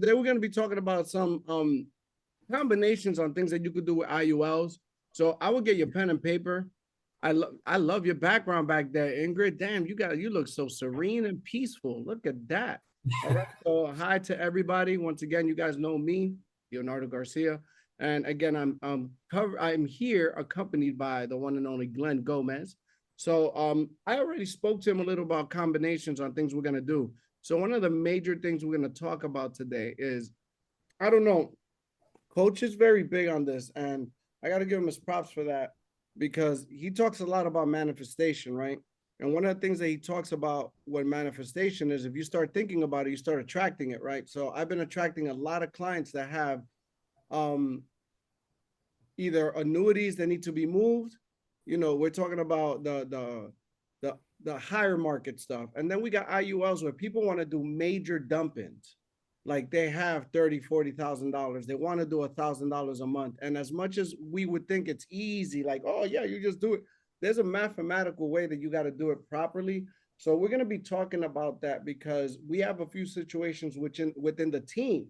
Today we're going to be talking about some combinations on things that you could do with IULs. So I will get your pen and paper. I love your background back there, Ingrid. Damn, you look so serene and peaceful. Look at that. All right. So hi to everybody. Once again, you guys know me, Leonardo Garcia. And again, I'm here accompanied by the one and only Glenn Gomez. So I already spoke to him a little about combinations on things we're gonna do. So one of the major things we're gonna talk about today is, I don't know, Coach is very big on this, and I got to give him his props for that because he talks a lot about manifestation, right? And one of the things that he talks about when manifestation is, if you start thinking about it, you start attracting it, right? So I've been attracting a lot of clients that have um, either annuities that need to be moved. You know, we're talking about the higher market stuff, and then we got IULs where people want to do major dump-ins, like they have 30, $40,000. They want to do $1,000 a month, and as much as we would think it's easy, like, oh yeah, you just do it. There's a mathematical way that you got to do it properly. So we're going to be talking about that because we have a few situations within the team.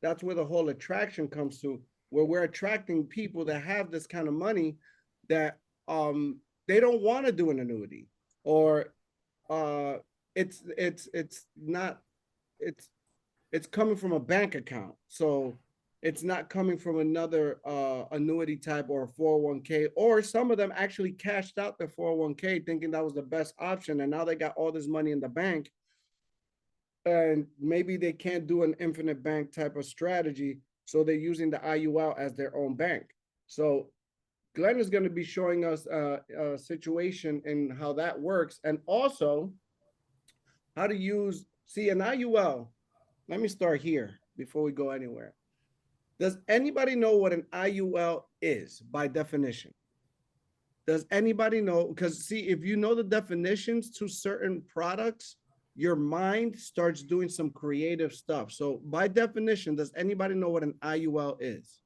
That's where the whole attraction comes to, where we're attracting people that have this kind of money that they don't want to do an annuity, or uh it's not it's it's coming from a bank account. So it's not coming from another annuity type or a 401k, or some of them actually cashed out their 401k thinking that was the best option, and now they got all this money in the bank, and maybe they can't do an infinite bank type of strategy, so they're using the IUL as their own bank. So Glenn is going to be showing us a situation and how that works, and also how to use, see, an IUL. Let me start here before we go anywhere. Does anybody know what an IUL is by definition? Does anybody know? Because see, if you know the definitions to certain products, your mind starts doing some creative stuff. So by definition, does anybody know what an IUL is?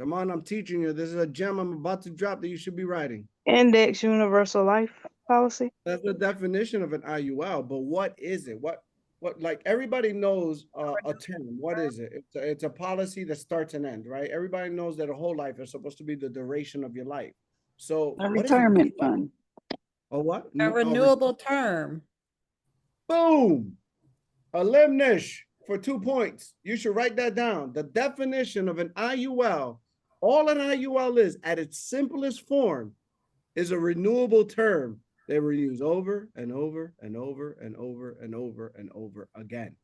Come on, I'm teaching you. This is a gem I'm about to drop that you should be writing. Index universal life policy. That's the definition of an IUL, but what is it? Like everybody knows a term. What is it? It's a policy that starts and ends, right? Everybody knows that a whole life is supposed to be the duration of your life. So A what is an retirement IUL? fund. A what? A renewable term. Boom. A limnish for 2 points. You should write that down. The definition of an IUL, all an IUL is at its simplest form, is a renewable term they reuse over and over and over and over and over and over again.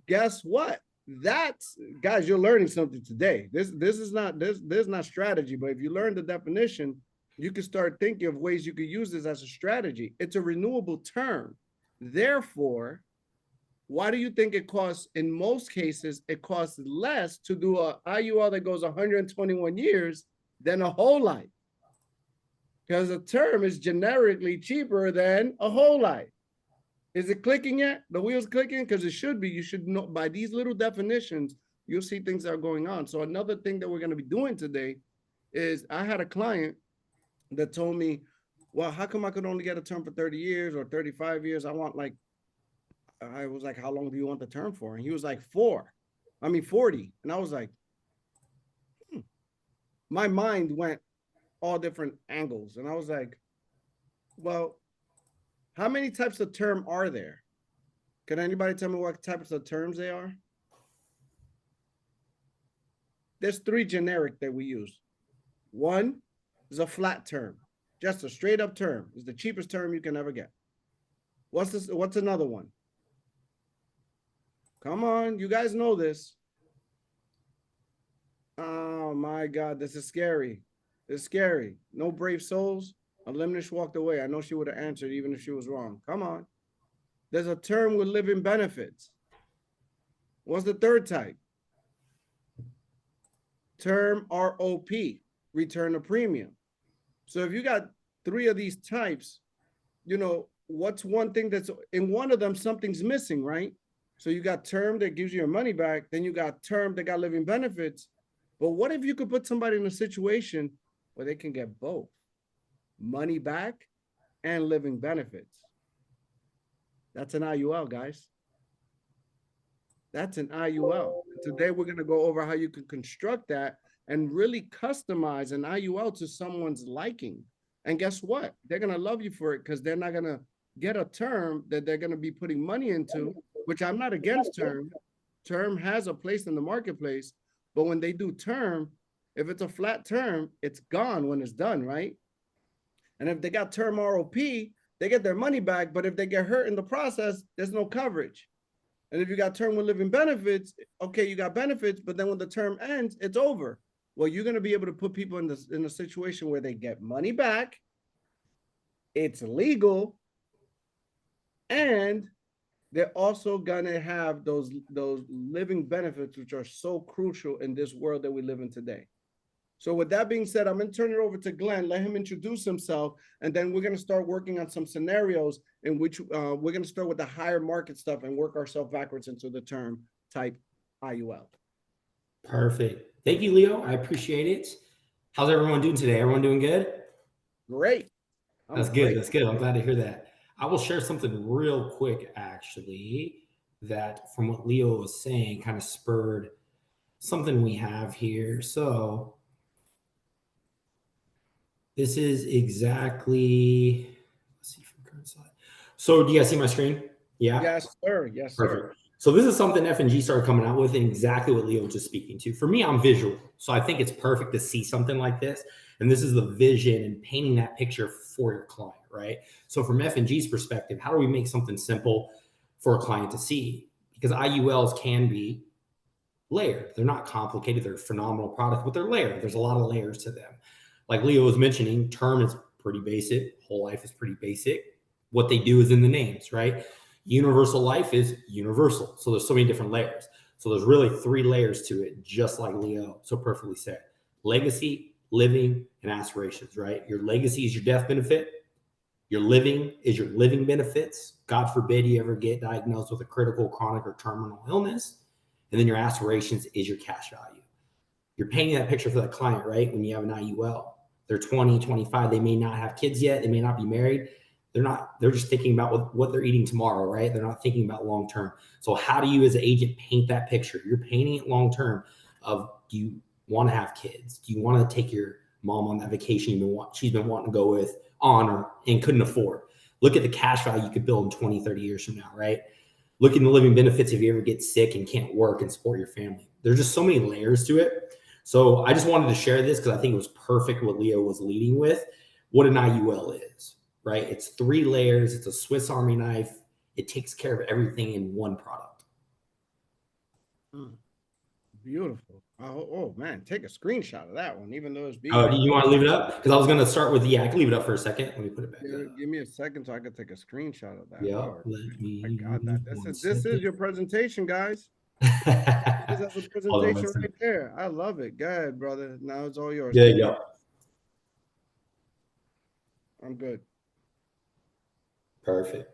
Guess what? That's, guys, you're learning something today. This is not this not strategy, but if you learn the definition, you can start thinking of ways you could use this as a strategy. It's a renewable term. Therefore, why do you think it costs, in most cases, it costs less to do a IUL that goes 121 years than a whole life? Because a term is generically cheaper than a whole life. Is it clicking yet? The wheel's clicking? Because it should be. You should know by these little definitions, you'll see things that are going on. So another thing that we're going to be doing today is, I had a client that told me, well, how come I could only get a term for 30 years or 35 years? I was like, how long do you want the term for? And he was like, 40. And I was like, my mind went all different angles. And I was like, well, how many types of term are there? Can anybody tell me what types of terms they are? There's three generic that we use. One is a flat term, just a straight up term. It's the cheapest term you can ever get. What's this? What's another one? Come on, you guys know this. Oh my God, this is scary. It's scary. No brave souls. Limnish walked away. I know she would have answered even if she was wrong. Come on. There's a term with living benefits. What's the third type? Term ROP, return of premium. So if you got three of these types, you know, what's one thing that's in one of them, something's missing, right? So you got term that gives you your money back, then you got term that got living benefits. But what if you could put somebody in a situation where they can get both money back and living benefits? That's an IUL, guys. That's an IUL. Today, we're going to go over how you can construct that and really customize an IUL to someone's liking. And guess what? They're going to love you for it because they're not going to get a term that they're going to be putting money into, which I'm not against term. Term has a place in the marketplace, but when they do term, if it's a flat term, it's gone when it's done, right? And if they got term ROP, they get their money back. But if they get hurt in the process, there's no coverage. And if you got term with living benefits, okay, you got benefits, but then when the term ends, it's over. Well, you're going to be able to put people in a situation where they get money back, it's legal, and they're also going to have those living benefits, which are so crucial in this world that we live in today. So with that being said, I'm going to turn it over to Glenn, let him introduce himself, and then we're going to start working on some scenarios in which we're going to start with the higher market stuff and work ourselves backwards into the term type IUL. Perfect. Thank you, Leo. I appreciate it. How's everyone doing today? Everyone doing good? Great. That's good. That's good. I'm glad to hear that. I will share something real quick, actually, that from what Leo was saying kind of spurred something we have here. So this is exactly, let's see from the current slide. So do you guys see my screen? Yeah. Yes, sir. Yes, sir. Perfect. So this is something F&G started coming out with and exactly what Leo was just speaking to. For me, I'm visual. So I think it's perfect to see something like this. And this is the vision and painting that picture for your client, right? So from F&G's perspective, how do we make something simple for a client to see? Because IULs can be layered. They're not complicated. They're phenomenal products, but they're layered. There's a lot of layers to them. Like Leo was mentioning, term is pretty basic. Whole life is pretty basic. What they do is in the names, right? Universal life is universal. So there's so many different layers. So there's really 3 layers to it, just like Leo so perfectly said. Legacy, living, and aspirations, right? Your legacy is your death benefit. Your living is your living benefits. God forbid you ever get diagnosed with a critical, chronic, or terminal illness. And then your aspirations is your cash value. You're painting that picture for the client, right? When you have an IUL, they're 20, 25. They may not have kids yet. They may not be married. They're just thinking about what they're eating tomorrow, right? They're not thinking about long-term. So how do you as an agent paint that picture? You're painting it long-term of, do you want to have kids? Do you want to take your mom on that vacation she's been wanting to go with and couldn't afford? Look at the cash value you could build in 20, 30 years from now, right? Look at the living benefits if you ever get sick and can't work and support your family. There's just so many layers to it. So I just wanted to share this because I think it was perfect what Leo was leading with, what an IUL is. Right? It's 3 layers. It's a Swiss Army knife. It takes care of everything in one product. Beautiful. Oh man, take a screenshot of that one, even though it's beautiful. Oh, do you want to leave it up? Because I was going to start with, I can leave it up for a second. Let me put it back up. Give me a second so I can take a screenshot of that. Yeah, I got that. This is your presentation, guys. This is a presentation right there. I love it. Go ahead, brother. Now it's all yours. There you go. I'm good. Perfect.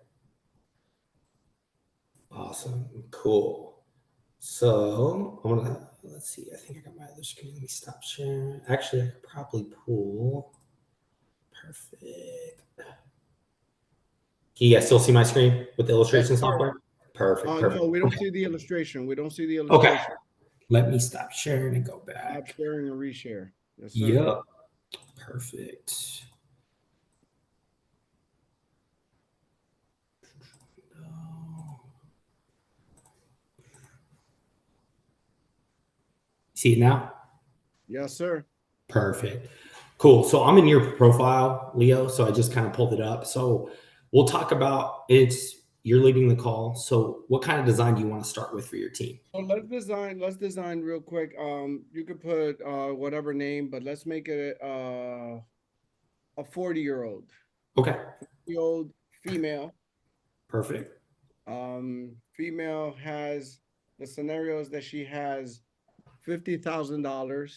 Awesome. Cool. So I'm gonna, let's see. I think I got my other screen. Let me stop sharing. Actually, I could probably pull. Perfect. Can you guys still see my screen with the illustration software? Perfect. No, we don't see the illustration. We don't see the illustration. Okay. Let me stop sharing and go back. Stop sharing and reshare. Yes, sir. Yep. Perfect. See it now? Yes, sir. Perfect. Cool. So I'm in your profile, Leo. So I just kind of pulled it up. So we'll talk about you're leading the call. So what kind of design do you want to start with for your team? So let's design real quick. You could put whatever name, but let's make it a 40-year-old. Okay. 40-year-old female. Perfect. Female has the scenarios that she has $50,000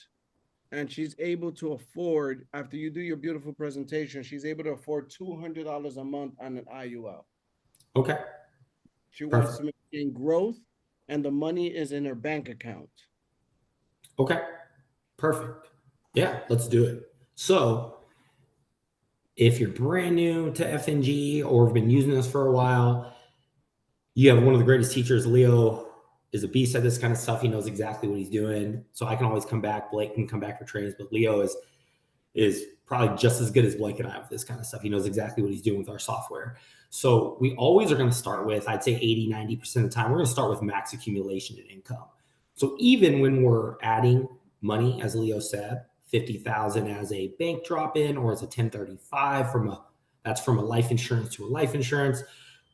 and she's able to afford, after you do your beautiful presentation, she's able to afford $200 a month on an IUL. Okay. She wants to maintain growth and the money is in her bank account. Okay. Perfect. Yeah, let's do it. So if you're brand new to F&G or have been using this for a while, you have one of the greatest teachers, Leo is a beast at this kind of stuff. He knows exactly what he's doing. So I can always come back. Blake can come back for trainings, but Leo is probably just as good as Blake and I with this kind of stuff. He knows exactly what he's doing with our software. So we always are going to start with, I'd say 80, 90% of the time, we're going to start with max accumulation and income. So even when we're adding money, as Leo said, 50,000 as a bank drop in or as a 1035 that's from a life insurance to a life insurance,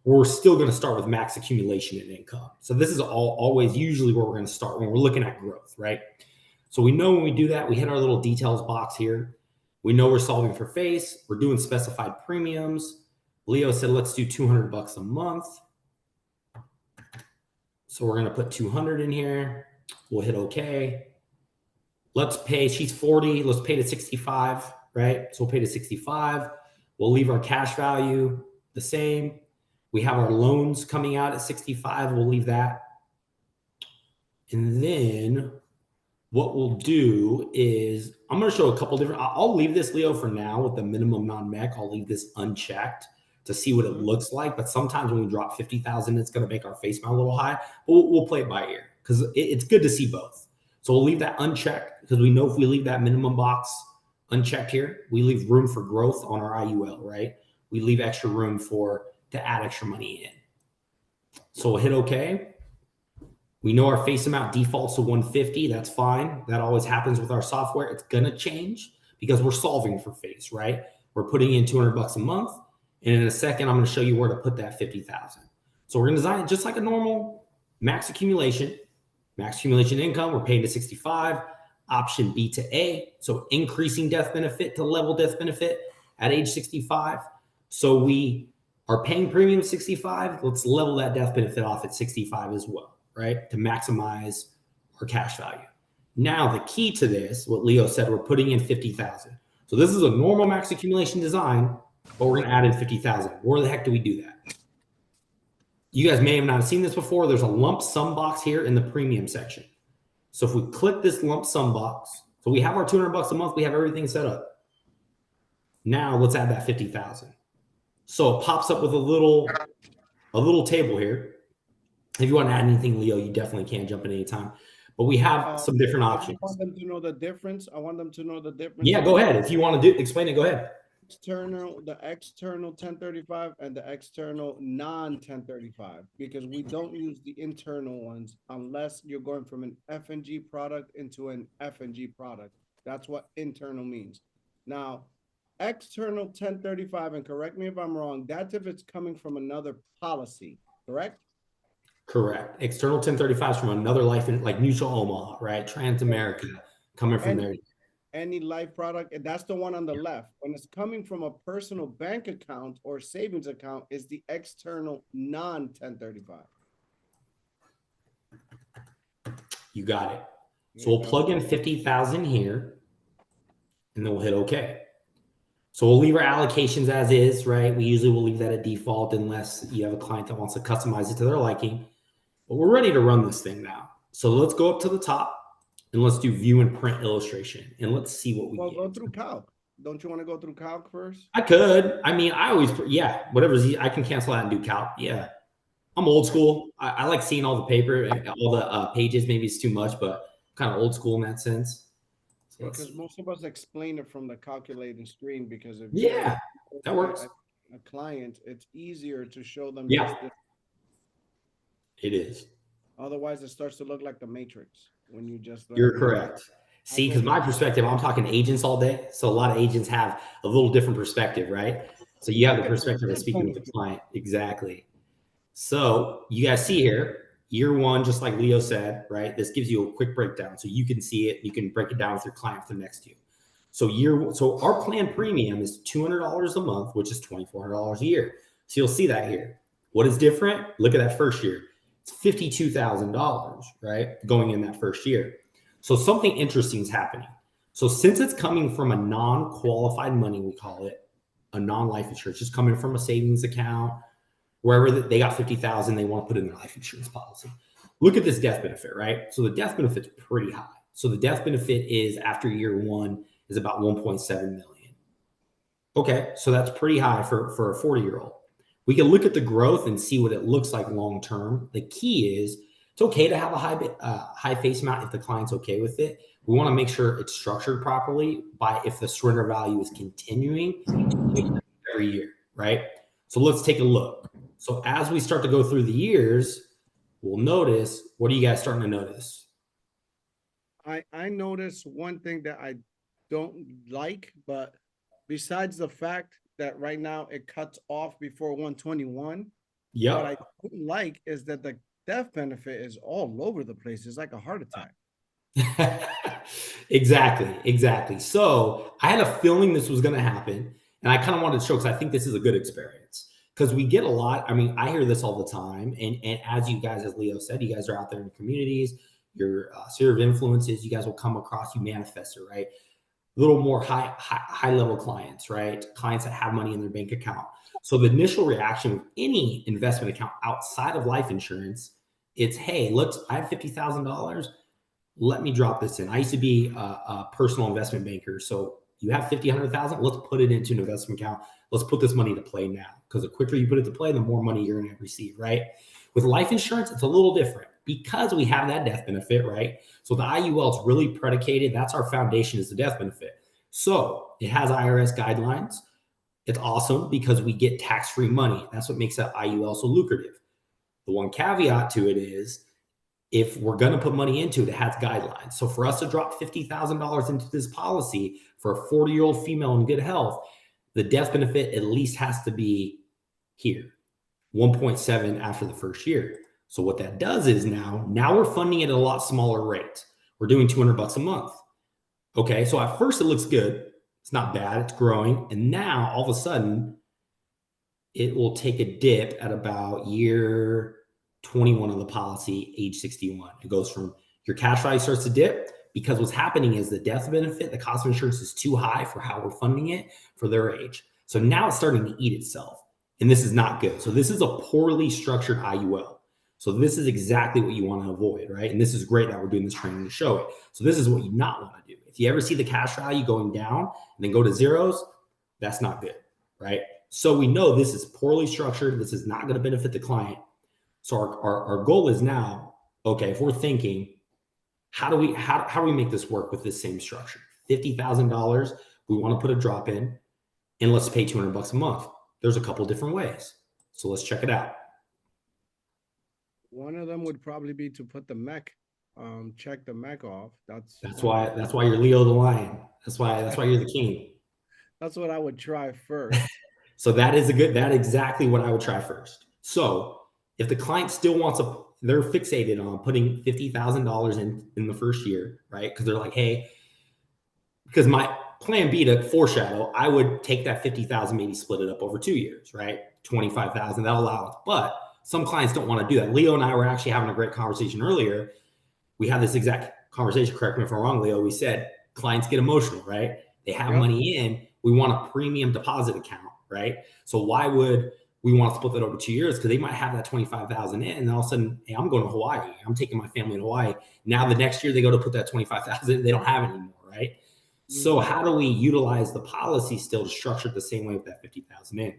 we're still going to start with max accumulation and income. So this is always usually where we're going to start when we're looking at growth, right? So we know when we do that, we hit our little details box here. We know we're solving for face. We're doing specified premiums. Leo said, let's do $200 a month. So we're going to put 200 in here. We'll hit okay. Let's pay, she's 40. Let's pay to 65, right? So we'll pay to 65. We'll leave our cash value the same. We have our loans coming out at 65. We'll leave that. And then what we'll do is I'm going to show a couple different, I'll leave this, Leo, for now with the minimum non-mech. I'll leave this unchecked to see what it looks like. But sometimes when we drop 50,000, it's going to make our face mount a little high. But we'll play it by ear because it's good to see both. So we'll leave that unchecked because we know if we leave that minimum box unchecked here, we leave room for growth on our IUL, right? We leave extra room to add extra money in. So we'll hit okay. We know our face amount defaults to 150. That's fine. That always happens with our software. It's going to change because we're solving for face, right? We're putting in $200 a month. And in a second, I'm going to show you where to put that 50,000. So we're going to design it just like a normal max accumulation income. We're paying to 65, option B to A. So increasing death benefit to level death benefit at age 65. So we are paying premium 65. Let's level that death benefit off at 65 as well, right? To maximize our cash value. Now, the key to this, what Leo said, we're putting in 50,000. So this is a normal max accumulation design, but we're going to add in 50,000. Where the heck do we do that? You guys may have not seen this before. There's a lump sum box here in the premium section. So if we click this lump sum box, so we have our $200 a month, we have everything set up. Now let's add that 50,000. So it pops up with a little table here. If you want to add anything, Leo, you definitely can jump in anytime. But we have some different options. I want them to know the difference. Yeah, go ahead. If you want to explain it, go ahead. The external 1035 and the external non-1035, because we don't use the internal ones unless you're going from an F&G product into an F&G product. That's what internal means. Now, external 1035, and correct me if I'm wrong, that's if it's coming from another policy, correct? Correct. External 1035 is from another life, like Mutual Omaha, right? Transamerica, coming from there. Any life product, and that's the one on the left. When it's coming from a personal bank account or savings account, is the external non-1035. You got it. So we'll plug in 50,000 here, and then we'll hit OK. So we'll leave our allocations as is, right? We usually will leave that at default unless you have a client that wants to customize it to their liking. But we're ready to run this thing now. So let's go up to the top and let's do view and print illustration. And let's see what we get. Go through calc. Don't you want to go through calc first? I could. I mean, whatever's easy. I can cancel out and do calc. Yeah. I'm old school. I like seeing all the paper and all the pages. Maybe it's too much, but kind of old school in that sense. Because most of us explain it from the calculating screen because if that works. A client, it's easier to show them. It is. Otherwise, it starts to look like the Matrix when you just. You're correct. See, because my perspective, I'm talking agents all day, so a lot of agents have a little different perspective, right? So you have the perspective of speaking with the client, exactly. So you guys see here. Year one, just like Leo said, right? This gives you a quick breakdown. So you can see it. You can break it down with your client for the next year. So our plan premium is $200 a month, which is $2,400 a year. So you'll see that here. What is different? Look at that first year. It's $52,000, right? Going in that first year. So something interesting is happening. So since it's coming from a non-qualified money, we call it a non-life insurance, just coming from a savings account, wherever they got 50,000, they want to put in their life insurance policy. Look at this death benefit, right? So the death benefit's pretty high. So the death benefit is after year one is about 1.7 million. Okay, so that's pretty high for a 40-year-old. We can look at the growth and see what it looks like long-term. The key is It's okay to have a high face amount if the client's okay with it. We want to make sure it's structured properly by if the surrender value is continuing every year, right? So let's take a look. So as we start to go through the years, we'll notice, what are you guys starting to notice? I noticed one thing that I don't like, but besides the fact that right now it cuts off before 121, what I don't like is that the death benefit is all over the place. It's like a heart attack. Exactly. So I had a feeling this was going to happen, and I kind of wanted to show because I think this is a good experience because we get a lot. I mean, I hear this all the time, and as you guys, as Leo said, you guys are out there in communities, your sphere of influences, you guys will come across, you manifest it, right? A little more high level clients, right? Clients that have money in their bank account. So the initial reaction with any investment account outside of life insurance, it's, hey, I have $50,000. Let me drop this in. I used to be a personal investment banker. So you have 50, 100,000, let's put it into an investment account. Let's put this money to play now. Because the quicker you put it to play, the more money you're going to receive, right? With life insurance, it's a little different because we have that death benefit, right? So the IUL is really predicated. That's our foundation, is the death benefit. So it has IRS guidelines. It's awesome because we get tax-free money. That's what makes that IUL so lucrative. The one caveat to it is, if we're going to put money into it, it has guidelines. So for us to drop $50,000 into this policy for a 40-year-old female in good health, the death benefit at least has to be here, 1.7 after the first year. So what that does is now we're funding it at a lot smaller rate. We're doing $200 a month. Okay, so at first it looks good. It's not bad. It's growing. And now all of a sudden, it will take a dip at about year 21 of the policy, age 61. It goes from your cash value starts to dip because what's happening is the death benefit, the cost of insurance is too high for how we're funding it for their age. So now it's starting to eat itself. And this is not good. So this is a poorly structured IUL. So this is exactly what you want to avoid, right? And this is great that we're doing this training to show it. So this is what you not want to do. If you ever see the cash value going down and then go to zeros, that's not good, right? So we know this is poorly structured. This is not going to benefit the client. So our goal is now, okay, if we're thinking, how do we make this work with this same structure? $50,000, we want to put a drop in, and let's pay $200 a month. There's a couple different ways. So let's check it out. One of them would probably be to put the mech, check the mech off. That's why you're Leo the Lion. That's why you're the king. That's what I would try first. So that's exactly what I would try first. So if the client still wants they're fixated on putting $50,000 in the first year, right? Because they're like, hey, because my plan B, to foreshadow, I would take that 50,000, maybe split it up over 2 years, right? 25,000, that'll allow it. But some clients don't want to do that. Leo and I were actually having a great conversation earlier. We had this exact conversation. Correct me if I'm wrong, Leo. We said clients get emotional, right? They have money in. We want a premium deposit account, right? So why would we want to split that over 2 years? Because they might have that 25,000 in, and all of a sudden, hey, I'm going to Hawaii. I'm taking my family to Hawaii. Now the next year they go to put that 25,000, they don't have it anymore, right? So how do we utilize the policy still to structure it the same way with that 50,000 in?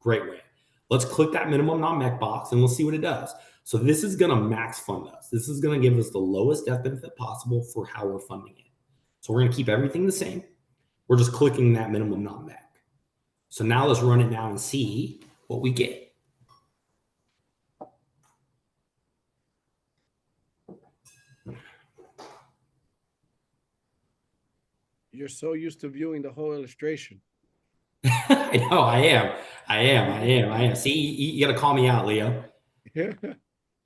Great way. Let's click that minimum non-MEC box and we'll see what it does. So this is going to max fund us. This is going to give us the lowest death benefit possible for how we're funding it. So we're going to keep everything the same. We're just clicking that minimum non-MEC. So now let's run it now and see what we get. You're so used to viewing the whole illustration. I know, I am. See, you got to call me out, Leo.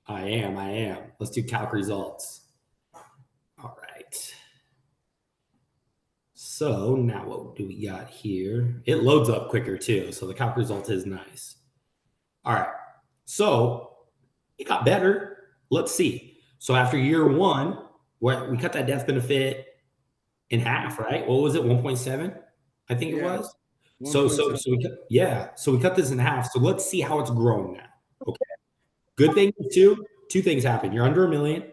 I am. Let's do calc results. All right. So now what do we got here? It loads up quicker too. So the calc result is nice. All right. So it got better. Let's see. So after year one, we cut that death benefit in half, right? What was it? 1.7, I think it was. So we cut this in half. So let's see how it's growing now. Okay. Good thing too. Two things happen. You're under $1 million,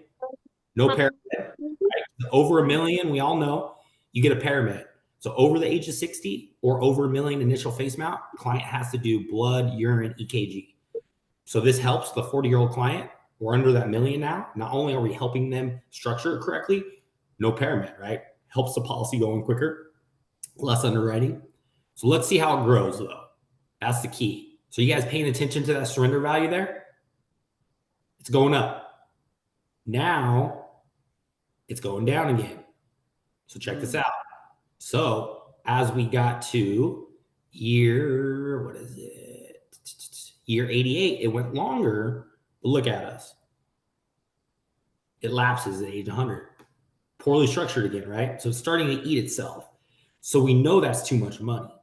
no paramed. Right? Over $1 million, we all know you get a paramed. So over the age of 60 or over $1 million initial face amount, client has to do blood, urine, EKG. So this helps the 40-year-old client we're under that million now. Not only are we helping them structure it correctly, no paramet, right? Helps the policy going quicker, less underwriting. So let's see how it grows though. That's the key. So you guys paying attention to that surrender value there? It's going up. Now it's going down again. So check this out. So as we got to year, what is it? Year 88, it went longer, but look at us. It lapses at age 100. Poorly structured again, right? So it's starting to eat itself. So we know that's too much money.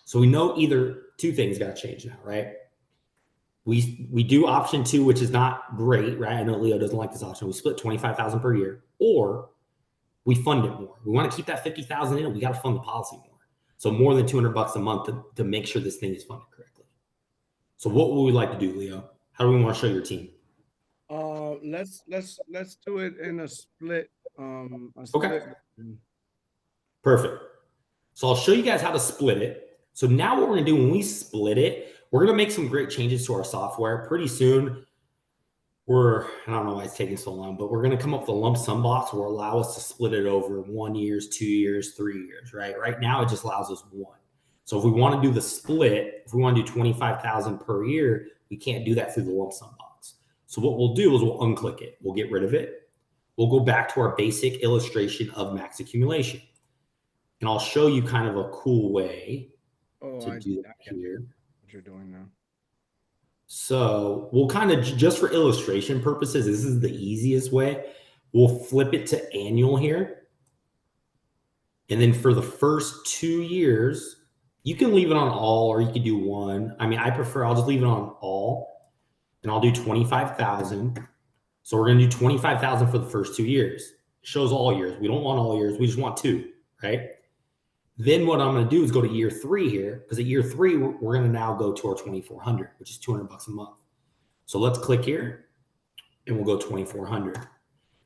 So we know either two things got to change now, right? We do option 2, which is not great, right? I know Leo doesn't like this option. We split 25,000 per year, or we fund it more. We want to keep that 50,000 in, and we got to fund the policy more. So more than $200 a month to make sure this thing is funded correctly. So what would we like to do, Leo? How do we want to show your team? Let's do it in a split. Okay. Perfect. So I'll show you guys how to split it. So now what we're going to do when we split it, we're going to make some great changes to our software. Pretty soon, I don't know why it's taking so long, but we're going to come up with a lump sum box will allow us to split it over 1 year, 2 years, 3 years, right? Right now, it just allows us 1. So if we want to do the split, if we want to do 25,000 per year, we can't do that through the lump sum box. So what we'll do is we'll unclick it. We'll get rid of it. We'll go back to our basic illustration of max accumulation. And I'll show you kind of a cool way to do that here. What you're doing now. So we'll kind of, just for illustration purposes, this is the easiest way. We'll flip it to annual here. And then for the first 2 years, you can leave it on all, or you could do 1. I mean, I prefer, I'll just leave it on all, and I'll do 25,000. So we're going to do 25,000 for the first 2 years. It shows all years. We don't want all years. We just want 2, right? Then what I'm going to do is go to year 3 here, because at year 3, we're going to now go to our 2,400, which is $200 a month. So let's click here and we'll go 2,400.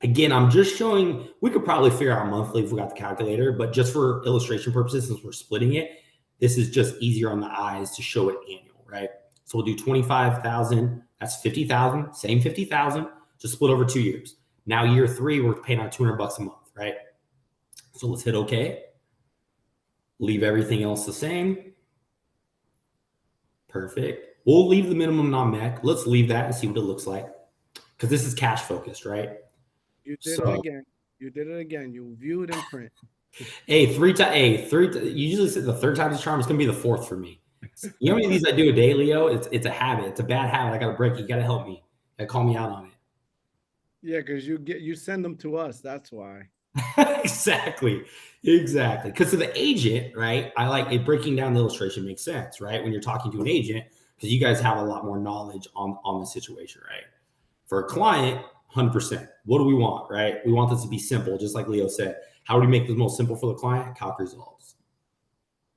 Again, I'm just showing, we could probably figure out monthly if we got the calculator, but just for illustration purposes, since we're splitting it, this is just easier on the eyes to show it annual, right? So we'll do 25,000. That's 50,000, same 50,000, just split over 2 years. Now year 3, we're paying out $200 a month, right? So let's hit okay. Leave everything else the same. Perfect. We'll leave the minimum non-MEC. Let's leave that and see what it looks like, because this is cash focused, right? You did it again. You did it again. You viewed in print. Hey, you usually say the 3rd time's a charm. It's gonna be the 4th for me. You know how many of these I do a day, Leo? It's a habit. It's a bad habit. I gotta break it. You gotta help me. You gotta call me out on it. Yeah, because you send them to us. That's why. Exactly. Because to the agent, right? I like it. Breaking down the illustration makes sense, right? When you're talking to an agent, because you guys have a lot more knowledge on the situation, right? For a client, 100%. What do we want, right? We want this to be simple, just like Leo said. How do we make this most simple for the client? Calc results.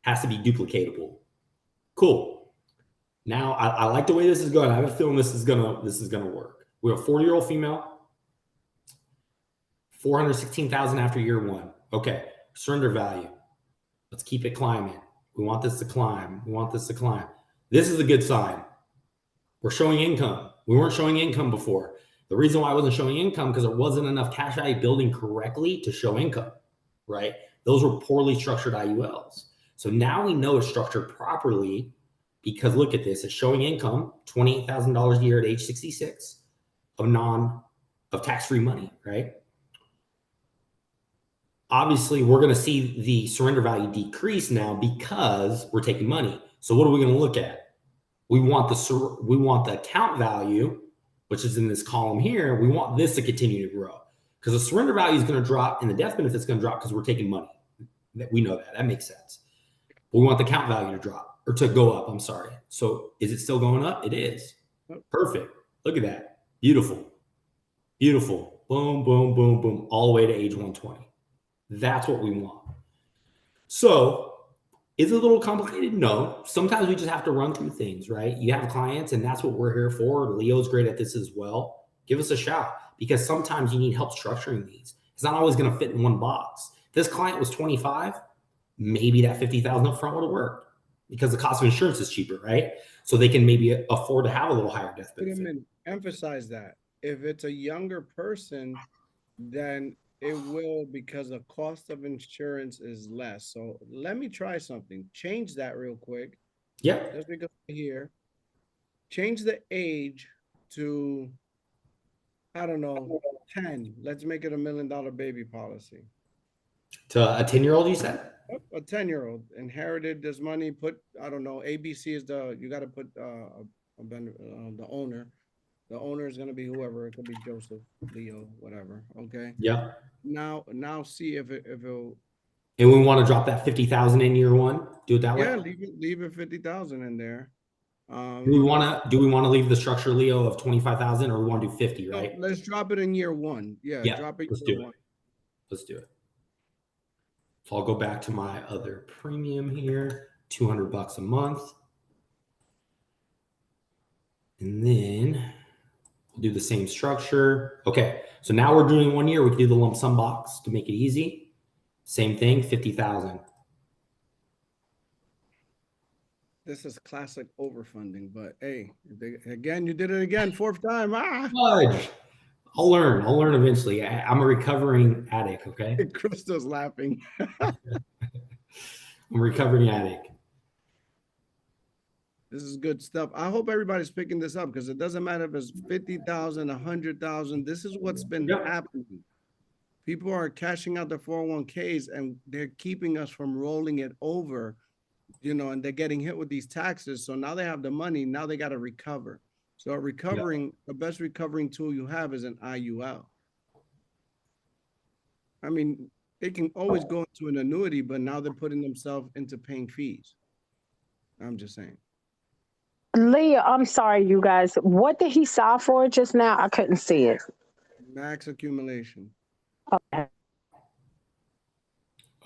Has to be duplicatable. Cool. Now I like the way this is going. I have a feeling this is gonna work. We have a 40-year-old female. 416,000 after year 1. Okay, surrender value. Let's keep it climbing. We want this to climb. We want this to climb. This is a good sign. We're showing income. We weren't showing income before. The reason why I wasn't showing income, because there wasn't enough cash value building correctly to show income, right? Those were poorly structured IULs. So now we know it's structured properly, because look at this. It's showing income, $28,000 a year at age 66 of tax-free money, right? Obviously, we're going to see the surrender value decrease now because we're taking money. So what are we going to look at? We want the account value, which is in this column here. We want this to continue to grow, because the surrender value is going to drop and the death benefit is going to drop because we're taking money. We know that. That makes sense. But we want the account value to drop, or to go up. I'm sorry. So is it still going up? It is. Perfect. Look at that. Beautiful. Beautiful. Boom, boom, boom, boom, all the way to age 120. That's what we want. So is it a little complicated? No. Sometimes we just have to run through things, right? You have clients, and that's what we're here for. Leo's great at this as well. Give us a shout, because sometimes you need help structuring these. It's not always going to fit in one box. If this client was 25, maybe that 50,000 up front would have worked, because the cost of insurance is cheaper, right? So they can maybe afford to have a little higher death benefit. Emphasize that. if it's a younger person, then it will, because the cost of insurance is less. So let me try something. Change that real quick. Yep. Just because here, change the age to, I don't know, 10. Let's make it $1 million baby policy. To a 10-year-old, you said? A 10-year-old inherited this money, put, I don't know, ABC is you got to put the owner. The owner is going to be whoever. It could be Joseph, Leo, whatever. Okay. Yep. Now see if it'll. And we want to drop that 50,000 in year one. Do it that Yeah, way. leave it 50,000 in there. Do we want to leave the structure, Leo, of 25,000, or we want to do 50? No, Right. let's drop it in year one. Yeah, Yeah. drop it Let's year do one. it. Let's do it. So I'll go back to my other premium here, $200 a month. And then we'll do the same structure. Okay. So now we're doing 1 year. We can do the lump sum box to make it easy. Same thing, 50,000. This is classic overfunding, but hey, again, you did it again, fourth time. Fudge. I'll learn eventually. I'm a recovering addict. Okay. Crystal's laughing. I'm a recovering addict. This is good stuff. I hope everybody's picking this up, because it doesn't matter if it's 50,000, 100,000. This is what's been happening. People are cashing out their 401ks and they're keeping us from rolling it over, and they're getting hit with these taxes. So now they have the money. Now they got to recover. So the best recovering tool you have is an IUL. I mean, they can always go into an annuity, but now they're putting themselves into paying fees. I'm just saying. Leah, I'm sorry, you guys. What did he sign for just now? I couldn't see it. Max accumulation. Okay.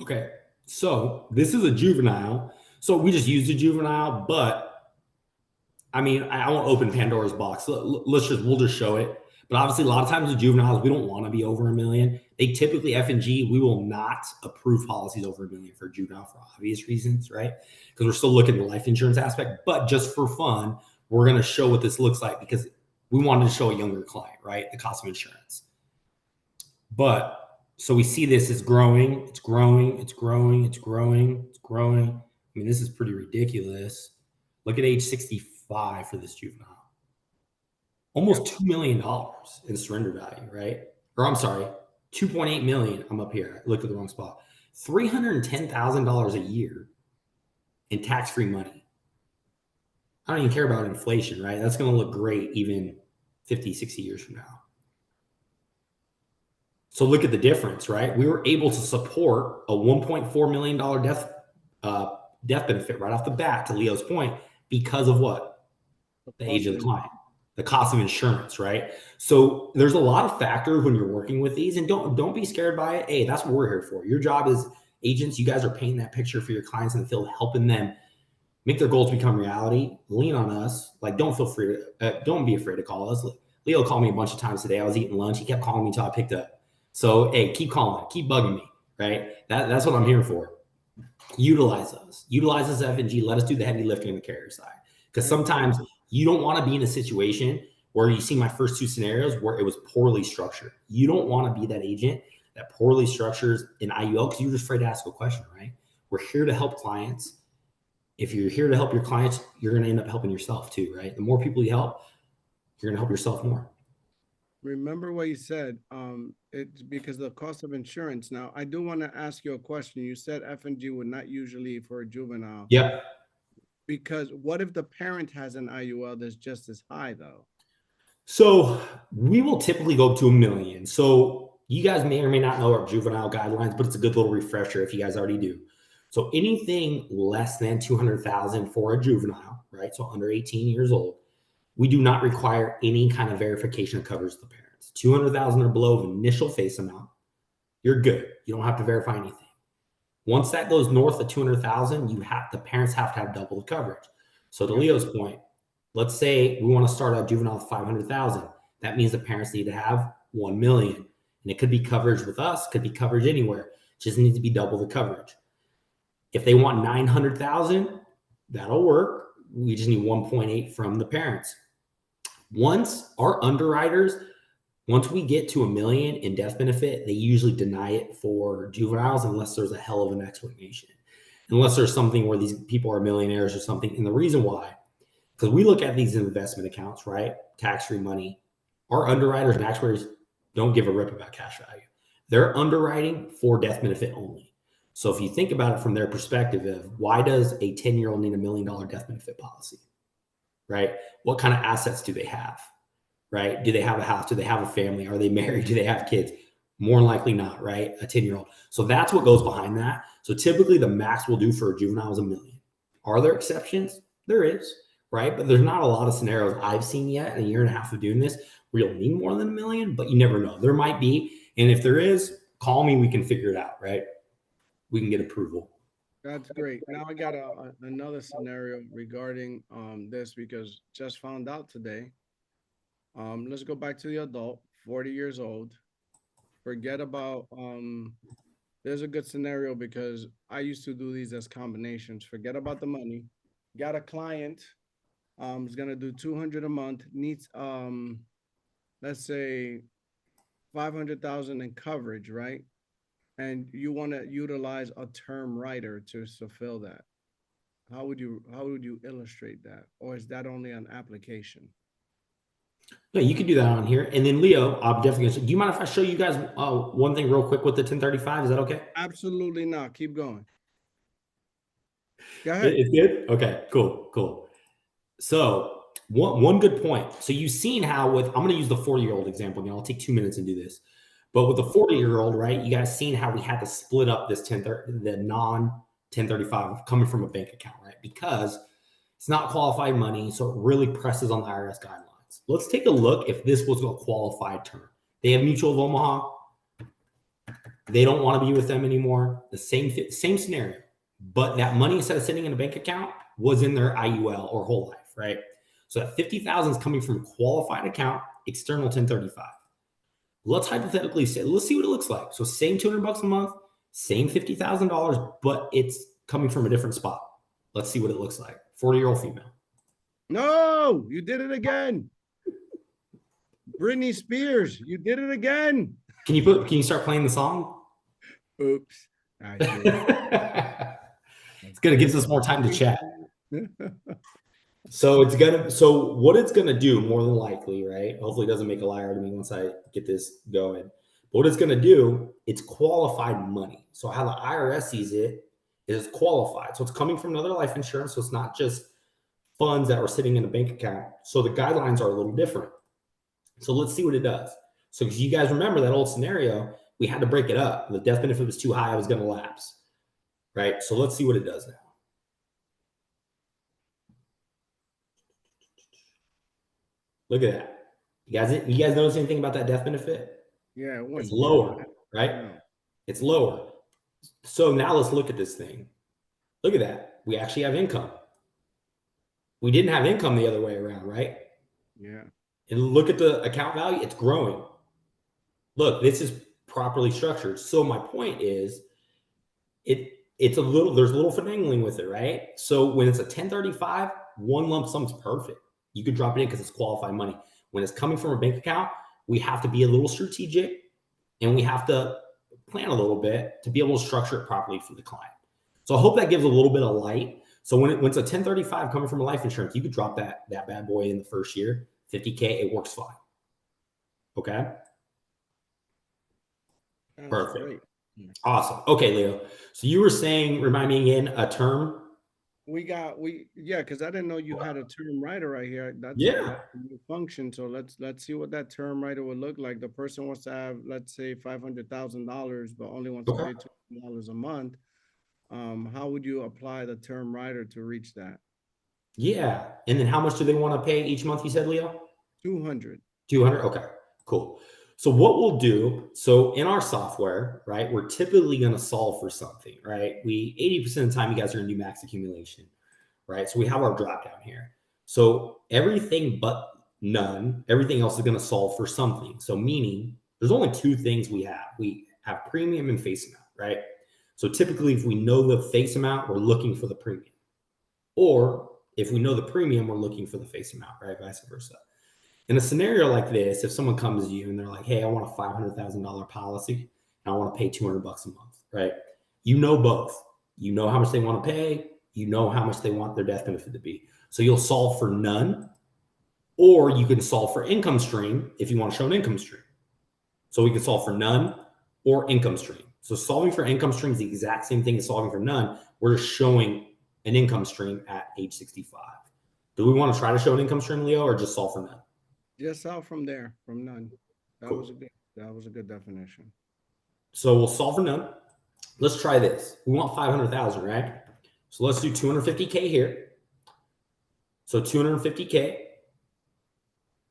Okay. So this is a juvenile. So we just used a juvenile, but I mean, I won't open Pandora's box. We'll just show it. But obviously, a lot of times with juveniles, we don't want to be over $1 million. They typically, F&G, we will not approve policies over $1 million for juvenile for obvious reasons, right? Because we're still looking at the life insurance aspect. But just for fun, we're going to show what this looks like, because we wanted to show a younger client, right? The cost of insurance. But so we see this is growing. It's growing. It's growing. It's growing. It's growing. I mean, this is pretty ridiculous. Look at age 65 for this juvenile. Almost $2 million in surrender value, right? Or I'm sorry, 2.8 million. I'm up here. I looked at the wrong spot. $310,000 a year in tax-free money. I don't even care about inflation, right? That's going to look great even 50, 60 years from now. So look at the difference, right? We were able to support a $1.4 million death benefit right off the bat, to Leo's point, because of what? The age of the client. The cost of insurance, right? So there's a lot of factors when you're working with these, and don't be scared by it. Hey, that's what we're here for. Your job as agents, you guys are painting that picture for your clients in the field, helping them make their goals become reality. Lean on us. Like, don't be afraid to call us. Leo called me a bunch of times today. I was eating lunch. He kept calling me until I picked up. So hey, keep calling, keep bugging me, right? That's what I'm here for. Utilize us, F&G. Let us do the heavy lifting on the carrier side, because sometimes you don't want to be in a situation where you see my first two scenarios where it was poorly structured. You don't want to be that agent that poorly structures an IUL because you're just afraid to ask a question, right? We're here to help clients. If you're here to help your clients, you're going to end up helping yourself too, right? The more people you help, you're going to help yourself more. Remember what you said. It's because of the cost of insurance. Now, I do want to ask you a question. You said F&G would not usually for a juvenile. Yep. Because what if the parent has an IUL that's just as high, though? So we will typically go up to $1 million. So you guys may or may not know our juvenile guidelines, but it's a good little refresher if you guys already do. So anything less than 200,000 for a juvenile, right? So under 18 years old, we do not require any kind of verification of coverage of the parents. 200,000 or below of initial face amount, you're good. You don't have to verify anything. Once that goes north of 200,000, the parents have to have double the coverage. So to Leo's point, let's say we want to start a juvenile with 500,000. That means the parents need to have 1 million, and it could be coverage with us, could be coverage anywhere. It just needs to be double the coverage. If they want 900,000, that'll work. We just need 1.8 from the parents. Once our underwriters Once we get to $1 million in death benefit, they usually deny it for juveniles unless there's a hell of an explanation, unless there's something where these people are millionaires or something. And the reason why, because we look at these investment accounts, right? Tax-free money. Our underwriters and actuaries don't give a rip about cash value. They're underwriting for death benefit only. So if you think about it from their perspective of why does a 10-year-old need $1 million death benefit policy, right? What kind of assets do they have, right? Do they have a house? Do they have a family? Are they married? Do they have kids? More than likely not, right? A 10-year-old. So that's what goes behind that. So typically the max we'll do for a juvenile is $1 million. Are there exceptions? There is, right? But there's not a lot of scenarios I've seen yet in a year and a half of doing this where you'll need more than $1 million, but you never know. There might be. And if there is, call me. We can figure it out, right? We can get approval. That's great. Now I got another scenario regarding this because just found out today. Let's go back to the adult, 40 years old. Forget about there's a good scenario because I used to do these as combinations. Forget about the money. Got a client is gonna do 200 a month, needs let's say 500,000 in coverage, right? And you want to utilize a term writer to fulfill that. How would you illustrate that? Or is that only an application? No, you can do that on here. And then Leo, I'm definitely gonna, do you mind if I show you guys one thing real quick with the 1035? Is that okay? Absolutely not. Keep going. Go ahead. It's good? Okay, cool. So one good point. So you've seen how with, I'm going to use the 40-year-old example. I'll take 2 minutes and do this. But with the 40-year-old, right, you guys seen how we had to split up this the non-1035 coming from a bank account, right? Because it's not qualified money, so it really presses on the IRS guidelines. Let's take a look if this was a qualified term. They have Mutual of Omaha. They don't want to be with them anymore. The same scenario. But that money, instead of sitting in a bank account, was in their IUL or whole life, right? So that 50,000 is coming from a qualified account, external 1035. Let's hypothetically say, let's see what it looks like. So same $200 a month, same $50,000, but it's coming from a different spot. Let's see what it looks like. 40-year-old female. No, you did it again. Britney Spears, you did it again. Can you start playing the song? Oops. It's gonna give us more time to chat. So what it's gonna do more than likely, right? Hopefully it doesn't make a liar out of me once I get this going. But what it's gonna do, it's qualified money. So how the IRS sees it is qualified. So it's coming from another life insurance. So it's not just funds that are sitting in a bank account. So the guidelines are a little different. So let's see what it does. So if you guys remember that old scenario, we had to break it up. The death benefit was too high, I was gonna lapse. Right? So let's see what it does now. Look at that. You guys notice anything about that death benefit? Yeah, it's lower, right? Yeah. It's lower. So now let's look at this thing. Look at that. We actually have income. We didn't have income the other way around, right? Yeah. And look at the account value. It's growing. Look, this is properly structured. So my point is, there's a little finagling with it, right? So when it's a 1035, one lump sum is perfect. You could drop it in because it's qualified money. When it's coming from a bank account, we have to be a little strategic and we have to plan a little bit to be able to structure it properly for the client. So I hope that gives a little bit of light. So when it's a 1035 coming from a life insurance, you could drop that bad boy in the first year, 50K, it works fine. Okay. That's perfect. Great. Awesome. Okay, Leo. So you were saying, remind me again, a term? Yeah, because I didn't know you had a term writer right here. That's a new function. So let's see what that term writer would look like. The person wants to have, let's say, $500,000, but only wants to pay $200 a month. How would you apply the term writer to reach that? Yeah. And then how much do they want to pay each month, you said, Leo? 200. 200. Okay, cool. So what we'll do, so in our software, right, we're typically going to solve for something, right? 80% of the time, you guys are going to do max accumulation, right? So we have our drop down here. So everything but none, everything else is going to solve for something. So meaning there's only two things we have. We have premium and face amount, right? So typically if we know the face amount, we're looking for the premium. Or if we know the premium, we're looking for the face amount, right? Vice versa. In a scenario like this, if someone comes to you and they're like, hey, I want a $500,000 policy and I want to pay $200 a month, right? You know both. You know how much they want to pay. You know how much they want their death benefit to be. So you'll solve for none, or you can solve for income stream if you want to show an income stream. So we can solve for none or income stream. So solving for income stream is the exact same thing as solving for none. We're just showing an income stream at age 65. Do we want to try to show an income stream, Leo, or just solve for none? Just out from there, from none. That Cool. was a good definition. So we'll solve for none. Let's try this. We want 500,000, right? So let's do 250K here. So 250K.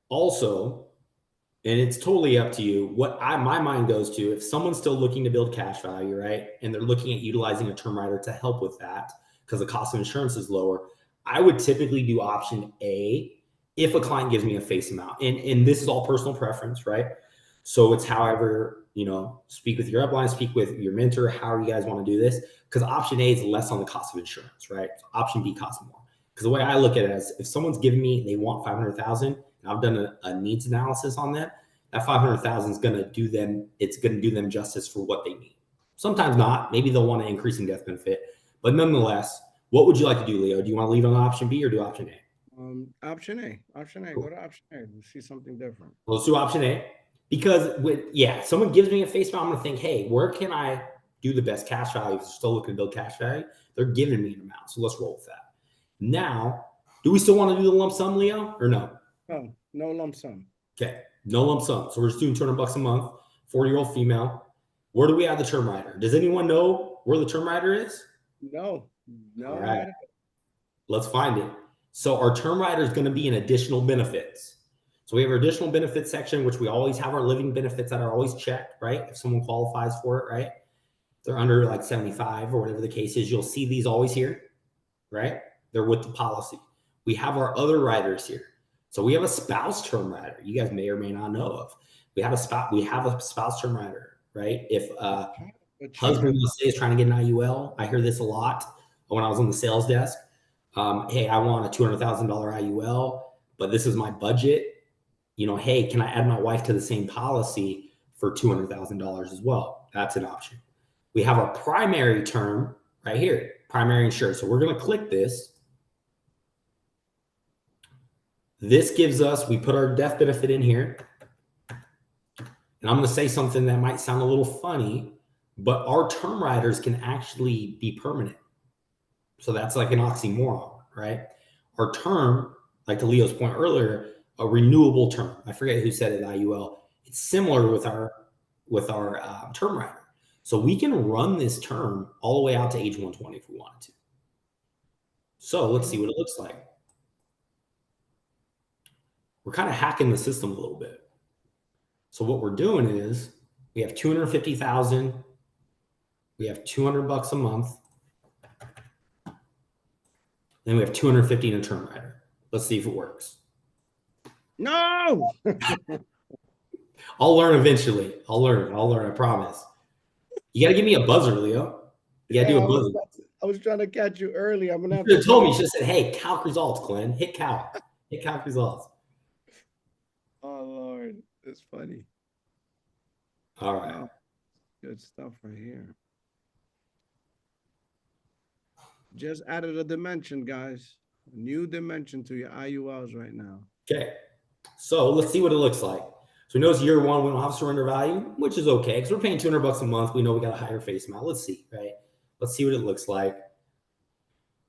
Also, and it's totally up to you. What my mind goes to, if someone's still looking to build cash value, right, and they're looking at utilizing a term rider to help with that because the cost of insurance is lower, I would typically do option A if a client gives me a face amount. And this is all personal preference, right? So it's however, speak with your upline, speak with your mentor, however you guys want to do this, because option A is less on the cost of insurance, right? Option B costs more. Because the way I look at it is if someone's giving me, they want 500,000, and I've done a needs analysis on that, that 500,000 is going to do them, it's going to do them justice for what they need. Sometimes not, maybe they'll want an increasing death benefit, but nonetheless, what would you like to do, Leo? Do you want to leave on option B or do option A? Option A. Cool. Go to option A. We'll see something different. Let's do option A. Because someone gives me a face amount, I'm gonna think, hey, where can I do the best cash value? If they're still looking to build cash value, they're giving me an amount. So let's roll with that. Now, do we still want to do the lump sum, Leo, or no? No, no lump sum. Okay, no lump sum. So we're just doing $200 a month, 40-year-old female. Where do we have the term rider? Does anyone know where the term rider is? No. All right. Let's find it. So our term rider is going to be in additional benefits. So we have our additional benefits section, which we always have our living benefits that are always checked, right? If someone qualifies for it, right? If they're under like 75 or whatever the case is, you'll see these always here, right? They're with the policy. We have our other riders here. So we have a spouse term rider. You guys may or may not know of. We have a spouse term rider, right? If husband, let's say, is trying to get an IUL, I hear this a lot when I was on the sales desk. Hey, I want a $200,000 IUL, but this is my budget. Hey, can I add my wife to the same policy for $200,000 as well? That's an option. We have our primary term right here, primary insured. So we're going to click this. This gives us, we put our death benefit in here. And I'm going to say something that might sound a little funny, but our term riders can actually be permanent. So that's like an oxymoron, right? Our term, like to Leo's point earlier, a renewable term. I forget who said it, IUL. It's similar with our term rider. So we can run this term all the way out to age 120 if we wanted to. So let's see what it looks like. We're kind of hacking the system a little bit. So what we're doing is we have 250,000. We have $200 a month. Then we have 250 in a term rider. Let's see if it works. No. I'll learn eventually. I'll learn. I promise. You got to give me a buzzer, Leo. You got to do a buzzer. I was trying to catch you early. I'm gonna have You to told me. You should have said, "Hey, calc results, Glenn. Hit calc. Hit calc results." Oh Lord, that's funny. All right. Wow. Good stuff right here. Just added a dimension, guys. A new dimension to your IULs right now. Okay. So let's see what it looks like. So we know it's year one. We don't have surrender value, which is okay because we're paying $200 a month. We know we got a higher face amount. Let's see, right? Let's see what it looks like.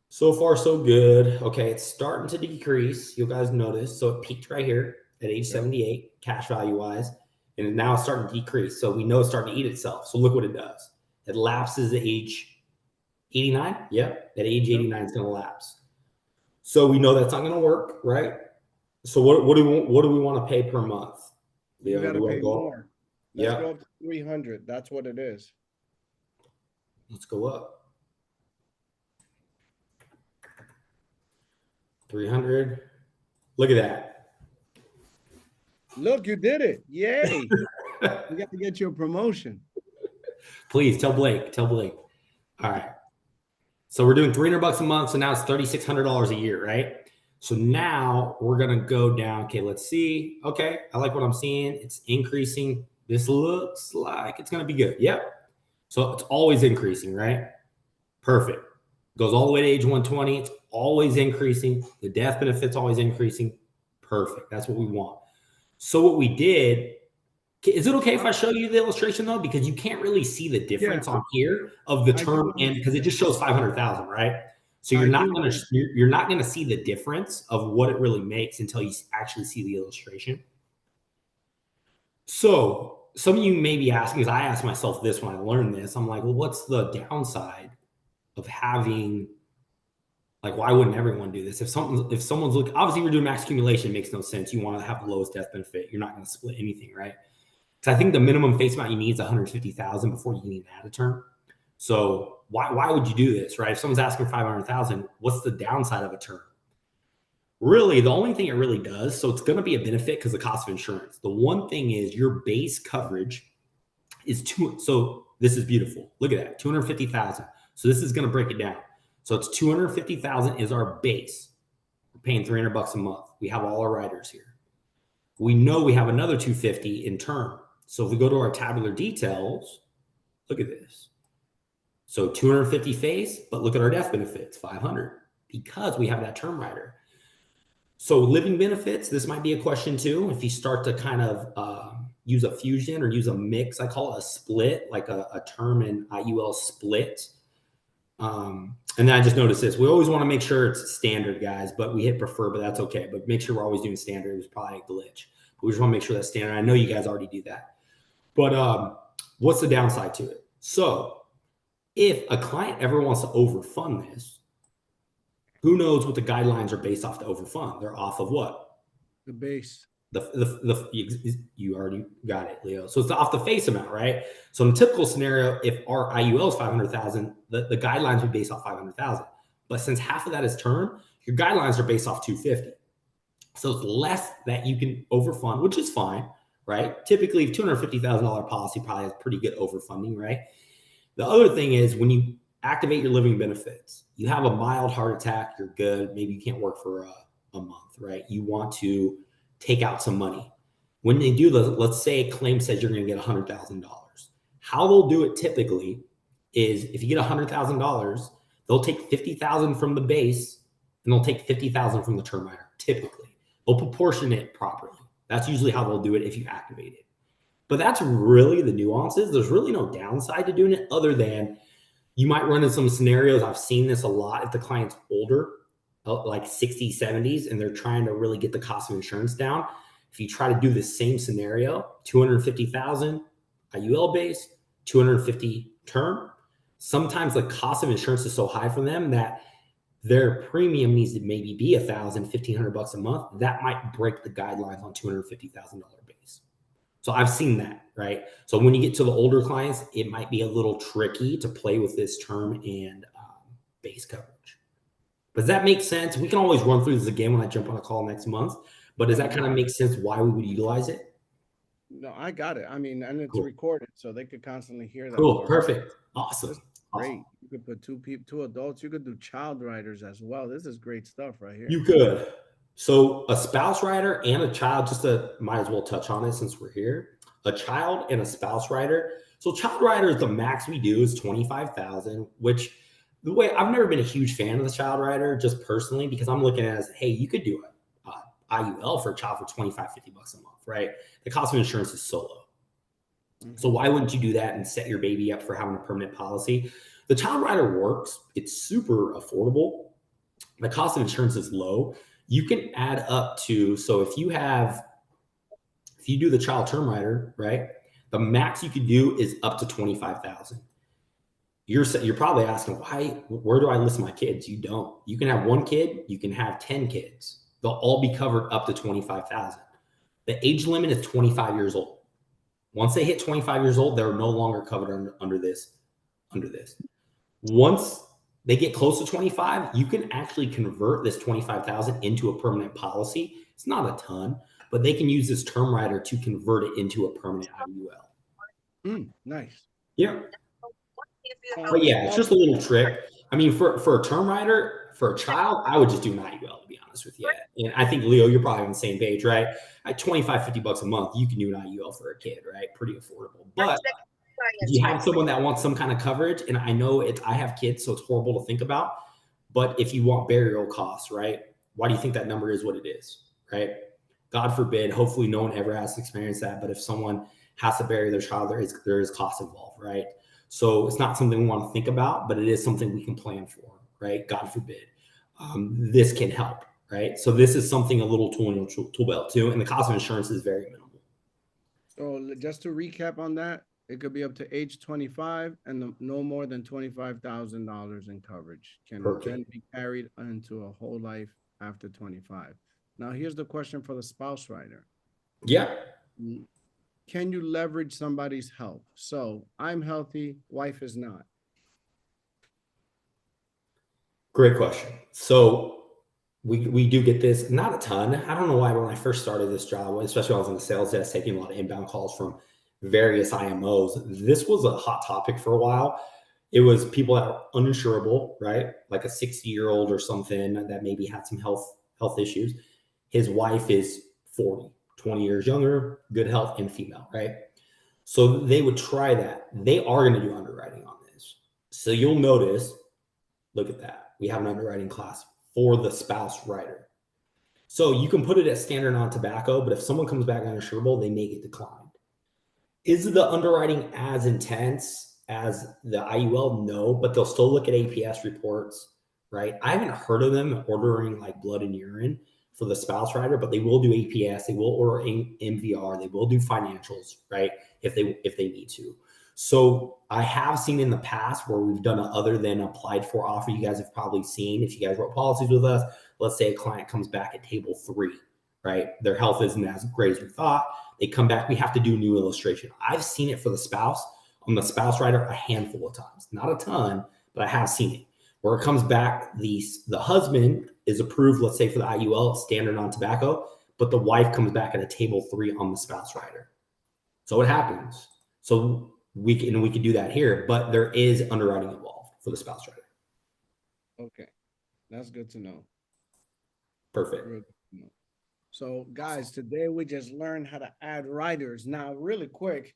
So far, so good. Okay, it's starting to decrease. You guys notice. So it peaked right here at age 78, cash value wise, and now it's starting to decrease. So we know it's starting to eat itself. So look what it does. It lapses at age 89. Yep, at age 89, it's going to lapse. So we know that's not going to work, right? So what do we want to pay per month? You got to pay more. Let's Yeah. go up to 300. That's what it is. Let's go up. 300. Look at that. Look, you did it. Yay. You got to get you a promotion. Please tell Blake. Tell Blake. All right. So we're doing $300 a month. So now it's $3,600 a year, right? So now we're going to go down. Okay, let's see. Okay, I like what I'm seeing. It's increasing. This looks like it's going to be good. Yep. So it's always increasing, right? Perfect. Goes all the way to age 120. It's always increasing. The death benefit's always increasing. Perfect. That's what we want. So what we did, is it okay if I show you the illustration though? Because you can't really see the difference on here of the term and because it just shows 500,000, right? So you're not going to see the difference of what it really makes until you actually see the illustration. So some of you may be asking, because I asked myself this when I learned this, I'm like, well, what's the downside of having, like, why wouldn't everyone do this? If someone's looking, obviously we're doing max accumulation, it makes no sense. You want to have the lowest death benefit. You're not going to split anything, right? Because I think the minimum face amount you need is 150,000 before you can even add a term. So why would you do this, right? If someone's asking 500,000, what's the downside of a term? Really, the only thing it really does, so it's going to be a benefit because of the cost of insurance. The one thing is your base coverage is so this is beautiful. Look at that, 250,000. So this is going to break it down. So it's 250,000 is our base. We're paying $300 a month. We have all our riders here. We know we have another 250 in term. So if we go to our tabular details, look at this. So 250 face, but look at our death benefits, 500, because we have that term rider. So living benefits, this might be a question too. If you start to kind of use a fusion or use a mix, I call it a split, like a term and IUL split. And then I just noticed this. We always want to make sure it's standard, guys, but we hit prefer, but that's okay. But make sure we're always doing standard. It was probably a glitch. But we just want to make sure that's standard. I know you guys already do that. But what's the downside to it? So if a client ever wants to overfund this, who knows what the guidelines are based off to overfund? They're off of what? The base. You already got it, Leo. So it's off the face amount, right? So in a typical scenario, if our IUL is 500,000, the guidelines would be based off 500,000. But since half of that is term, your guidelines are based off 250. So it's less that you can overfund, which is fine, right? Typically, $250,000 policy probably has pretty good overfunding, right? The other thing is when you activate your living benefits, you have a mild heart attack, you're good. Maybe you can't work for a month, right? You want to take out some money. When they do let's say a claim says you're going to get $100,000. How they'll do it typically is if you get $100,000, they'll take $50,000 from the base and they'll take $50,000 from the term rider. Typically, they'll proportion it properly. That's usually how they'll do it if you activate it. But that's really the nuances. There's really no downside to doing it other than you might run into some scenarios. I've seen this a lot if the client's older, like 60s, 70s, and they're trying to really get the cost of insurance down. If you try to do the same scenario, 250,000 IUL base, 250 term, sometimes the cost of insurance is so high for them that their premium needs to maybe be $1,000, $1,500 a month. That might break the guidelines on $250,000 base. So I've seen that, right? So when you get to the older clients, it might be a little tricky to play with this term and base coverage. Does that make sense? We can always run through this again when I jump on a call next month, but does that kind of make sense why we would utilize it? No, I got it. I mean, and it's Cool. recorded, so they could constantly hear that. Cool, part. perfect, awesome. This is great. You could put two adults. You could do child riders as well. This is great stuff right here. You could. So a spouse rider and a child, might as well touch on it since we're here. A child and a spouse rider. So child rider is the max we do is 25,000, which the way I've never been a huge fan of the child rider just personally, because I'm looking at it as, hey, you could do a IUL for a child for $25, $50 a month, right? The cost of insurance is so low. Mm-hmm. So why wouldn't you do that and set your baby up for having a permanent policy? The child rider works. It's super affordable. The cost of insurance is low. You can add up to, so if you do the child term rider, right? The max you could do is up to 25,000. You're probably asking, where do I list my kids? You don't. You can have one kid, you can have 10 kids. They'll all be covered up to 25,000. The age limit is 25 years old. Once they hit 25 years old, they're no longer covered under this. Once they get close to 25, you can actually convert this 25,000 into a permanent policy. It's not a ton, but they can use this term rider to convert it into a permanent IUL. Nice. Yeah. But yeah, it's just a little trick. I mean, for a term rider, for a child, I would just do an IUL, to be honest. honest with you. And I think, Leo, you're probably on the same page, right? At 25, 50 bucks a month, you can do an IUL for a kid, right? Pretty affordable. But if you have someone that wants some kind of coverage, and I know I have kids, so it's horrible to think about, but if you want burial costs, right? Why do you think that number is what it is, right? God forbid, hopefully no one ever has to experience that. But if someone has to bury their child, there is cost involved, right? So it's not something we want to think about, but it is something we can plan for, right? God forbid. This can help, right? So this is something, a little tool in your tool belt too. And the cost of insurance is very minimal. So just to recap on that, it could be up to age 25 and no more than $25,000 in coverage can then be carried into a whole life after 25. Now, here's the question for the spouse rider. Yeah. Can you leverage somebody's health? So I'm healthy, wife is not. Great question. So we do get this, not a ton. I don't know why when I first started this job, especially when I was in the sales desk, taking a lot of inbound calls from various IMOs, this was a hot topic for a while. It was people that are uninsurable, right? Like a 60-year-old or something that maybe had some health issues. His wife is 40, 20 years younger, good health, and female, right? So they would try that. They are going to do underwriting on this. So you'll notice, look at that. We have an underwriting class for the spouse rider. So you can put it at standard non-tobacco, but if someone comes back uninsurable, they may get declined. Is the underwriting as intense as the IUL? No, but they'll still look at APS reports, right? I haven't heard of them ordering like blood and urine for the spouse rider, but they will do APS, they will order MVR, they will do financials, right? If they need to. So I have seen in the past where we've done other than applied for offer. You guys have probably seen, if you guys wrote policies with us, let's say a client comes back at table 3, right? Their health isn't as great as we thought. They come back, we have to do new illustration. I've seen it for the spouse, on the spouse rider, a handful of times. Not a ton, but I have seen it. Where it comes back, the husband is approved, let's say for the IUL, standard non-tobacco, but the wife comes back at a table 3 on the spouse rider. So it happens. So we can do that here, but there is underwriting involved for the spouse rider. Okay, that's good to know. Perfect. So guys, today we just learned how to add riders. Now, really quick,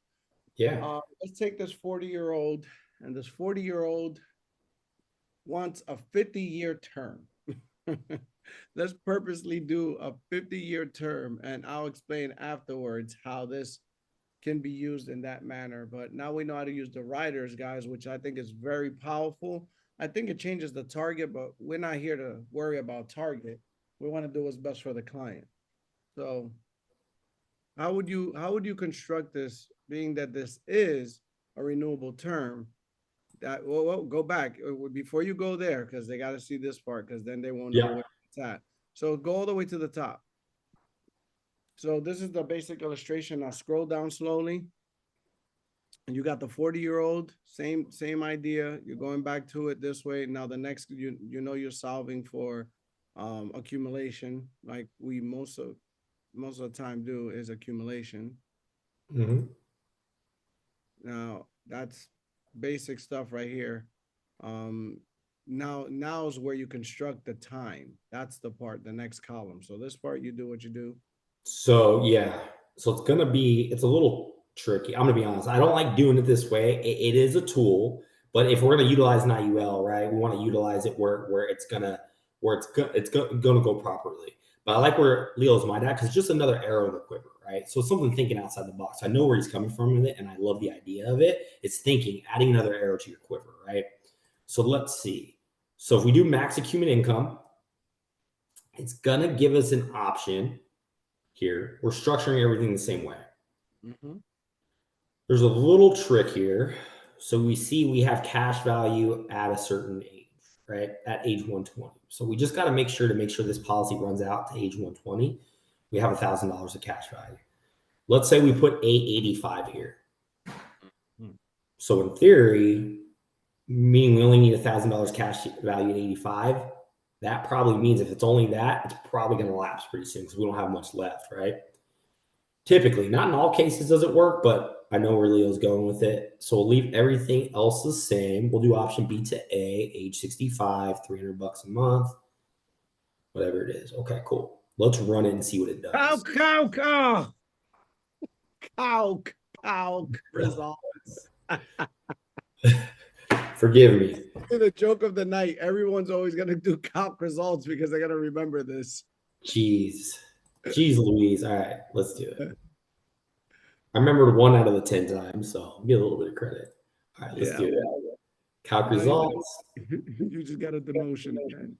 let's take this 40-year-old, and this 40-year-old wants a 50-year term. Let's purposely do a 50-year term, and I'll explain afterwards how this can be used in that manner. But now we know how to use the riders, guys, which I think is very powerful. I think it changes the target, but we're not here to worry about target. We want to do what's best for the client. So how would you construct this, being that this is a renewable term? That well, go back before you go there, because they got to see this part, because then they won't know where it's at. So go all the way to the top. So this is the basic illustration. Now scroll down slowly. And you got the 40-year-old, same idea. You're going back to it this way. Now the next, you know, you're solving for accumulation, like we most of the time do, is accumulation. Mm-hmm. Now that's basic stuff right here. Now is where you construct the time. That's the part, the next column. So this part, you do what you do. So yeah, so it's a little tricky. I'm gonna be honest. I don't like doing it this way. It is a tool, but if we're gonna utilize an IUL, right, we want to utilize it where it's gonna go properly. But I like where Leo's mind at, because it's just another arrow in the quiver, right? So it's something thinking outside the box. I know where he's coming from with it, and I love the idea of it. It's thinking, adding another arrow to your quiver, right? So let's see. So if we do max accumulated income, it's gonna give us an option here. We're structuring everything the same way. Mm-hmm. There's a little trick here. So we see we have cash value at a certain age, right? At age 120. So we just got to make sure this policy runs out to age 120. We have $1,000 of cash value. Let's say we put 885 here. Mm-hmm. So in theory, meaning we only need $1,000 cash value at 85. That probably means if it's only that, it's probably going to lapse pretty soon because we don't have much left, right? Typically, not in all cases does it work, but I know where Leo's going with it. So we'll leave everything else the same. We'll do option B to A, age 65, $300 a month. whatever it is. Okay, cool. Let's run it and see what it does. Calc results. Forgive me. The joke of the night. Everyone's always gonna do calc results because they're gonna remember this. Jeez Louise. All right, let's do it. I remembered 1 out of the 10 times, so I'll get a little bit of credit. All right, let's do it. Calc results. You just got a demotion again.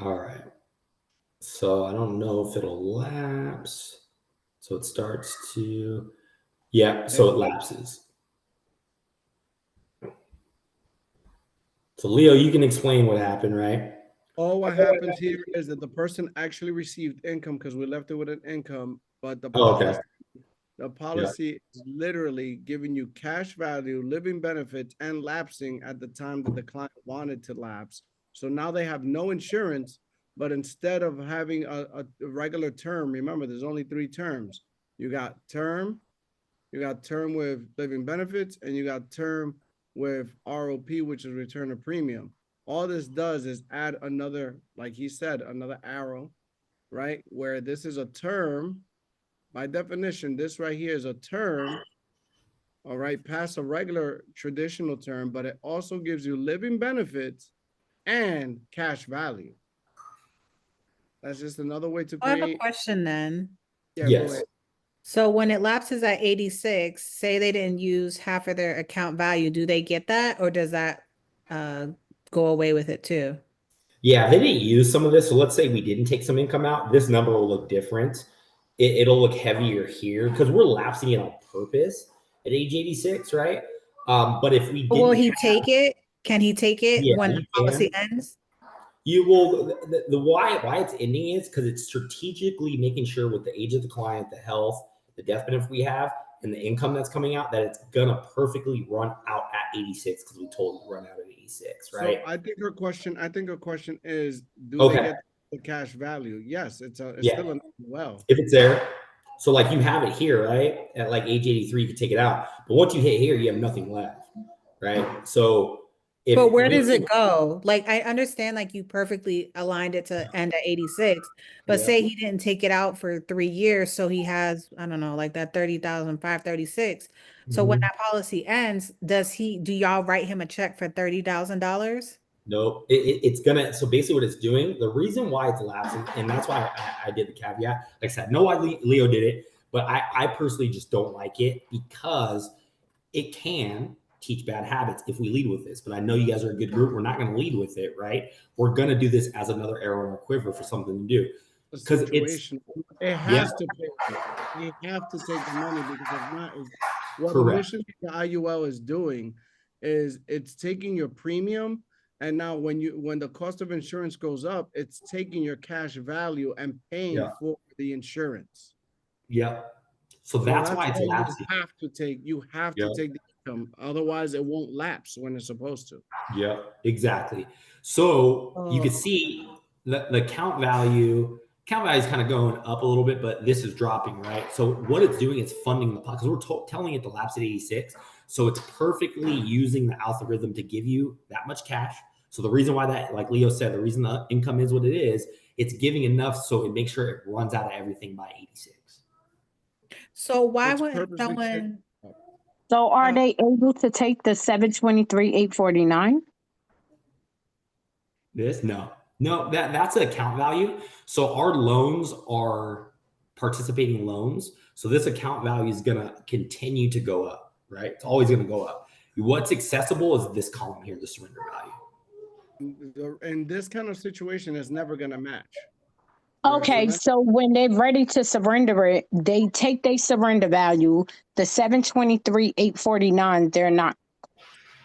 All right. So I don't know if it'll lapse. So it starts to, yeah, so it lapses. So Leo, you can explain what happened, right? All what happens here is that the person actually received income because we left it with an income, but the policy is literally giving you cash value, living benefits, and lapsing at the time that the client wanted to lapse. So now they have no insurance, but instead of having a regular term, remember there's only 3 terms. You got term with living benefits, and you got term with ROP, which is return of premium. All this does is add another, like he said, another arrow, right? Where this is a term. By definition, this right here is a term, all right, past a regular traditional term, but it also gives you living benefits and cash value. That's just another way to I have a create. question then. Yeah, Yes. go ahead. So when it lapses at 86, say they didn't use half of their account value, do they get that, or does that go away with it too? Yeah, they didn't use some of this. So let's say we didn't take some income out. This number will look different. It'll look heavier here because we're lapsing it on purpose at age 86, right? But if we didn't, Will he take it? Can he take it when the policy ends? You will. The why it's ending is because it's strategically making sure with the age of the client, the health, the death benefit we have, and the income that's coming out, that it's gonna perfectly run out at 86 because we told it to run out at 86, right? So I think her question is, do they get the cash value? Yes, it's still a well. If it's there. So like you have it here, right? At like age 83, you can take it out. But once you hit here, you have nothing left, right? So but where does it go? Like, I understand like you perfectly aligned it to end at 86, but say he didn't take it out for 3 years, so he has, I don't know, like that 30,536. So when that policy ends, do y'all write him a check for $30,000? Nope. It's gonna, so basically what it's doing, the reason why it's lapsing, and that's why I did the caveat, like I said, know why Leo did it, but I personally just don't like it because it can teach bad habits if we lead with this. But I know you guys are a good group. We're not going to lead with it, right? We're going to do this as another arrow in our quiver for something to do. Because it has to pay. You have to take the money because if not, what initially the IUL is doing is it's taking your premium, and now when the cost of insurance goes up, it's taking your cash value and paying for the insurance. Yeah. So that's why it's lapsing. You have to take the income, otherwise it won't lapse when it's supposed to. Yeah, exactly. So you can see the account value is kind of going up a little bit, but this is dropping, right? So what it's doing is funding the pot because we're telling it to lapse at 86. So it's perfectly using the algorithm to give you that much cash. So the reason why that, like Leo said, the reason the income is what it is, it's giving enough so it makes sure it runs out of everything by 86. So why wouldn't someone? So are they able to take the 723,849? No, that's an account value. So our loans are participating loans. So this account value is going to continue to go up, right? It's always going to go up. What's accessible is this column here, the surrender value. In this kind of situation, it's never going to match. Okay, so when they're ready to surrender it, they take their surrender value, the 723,849. They're not.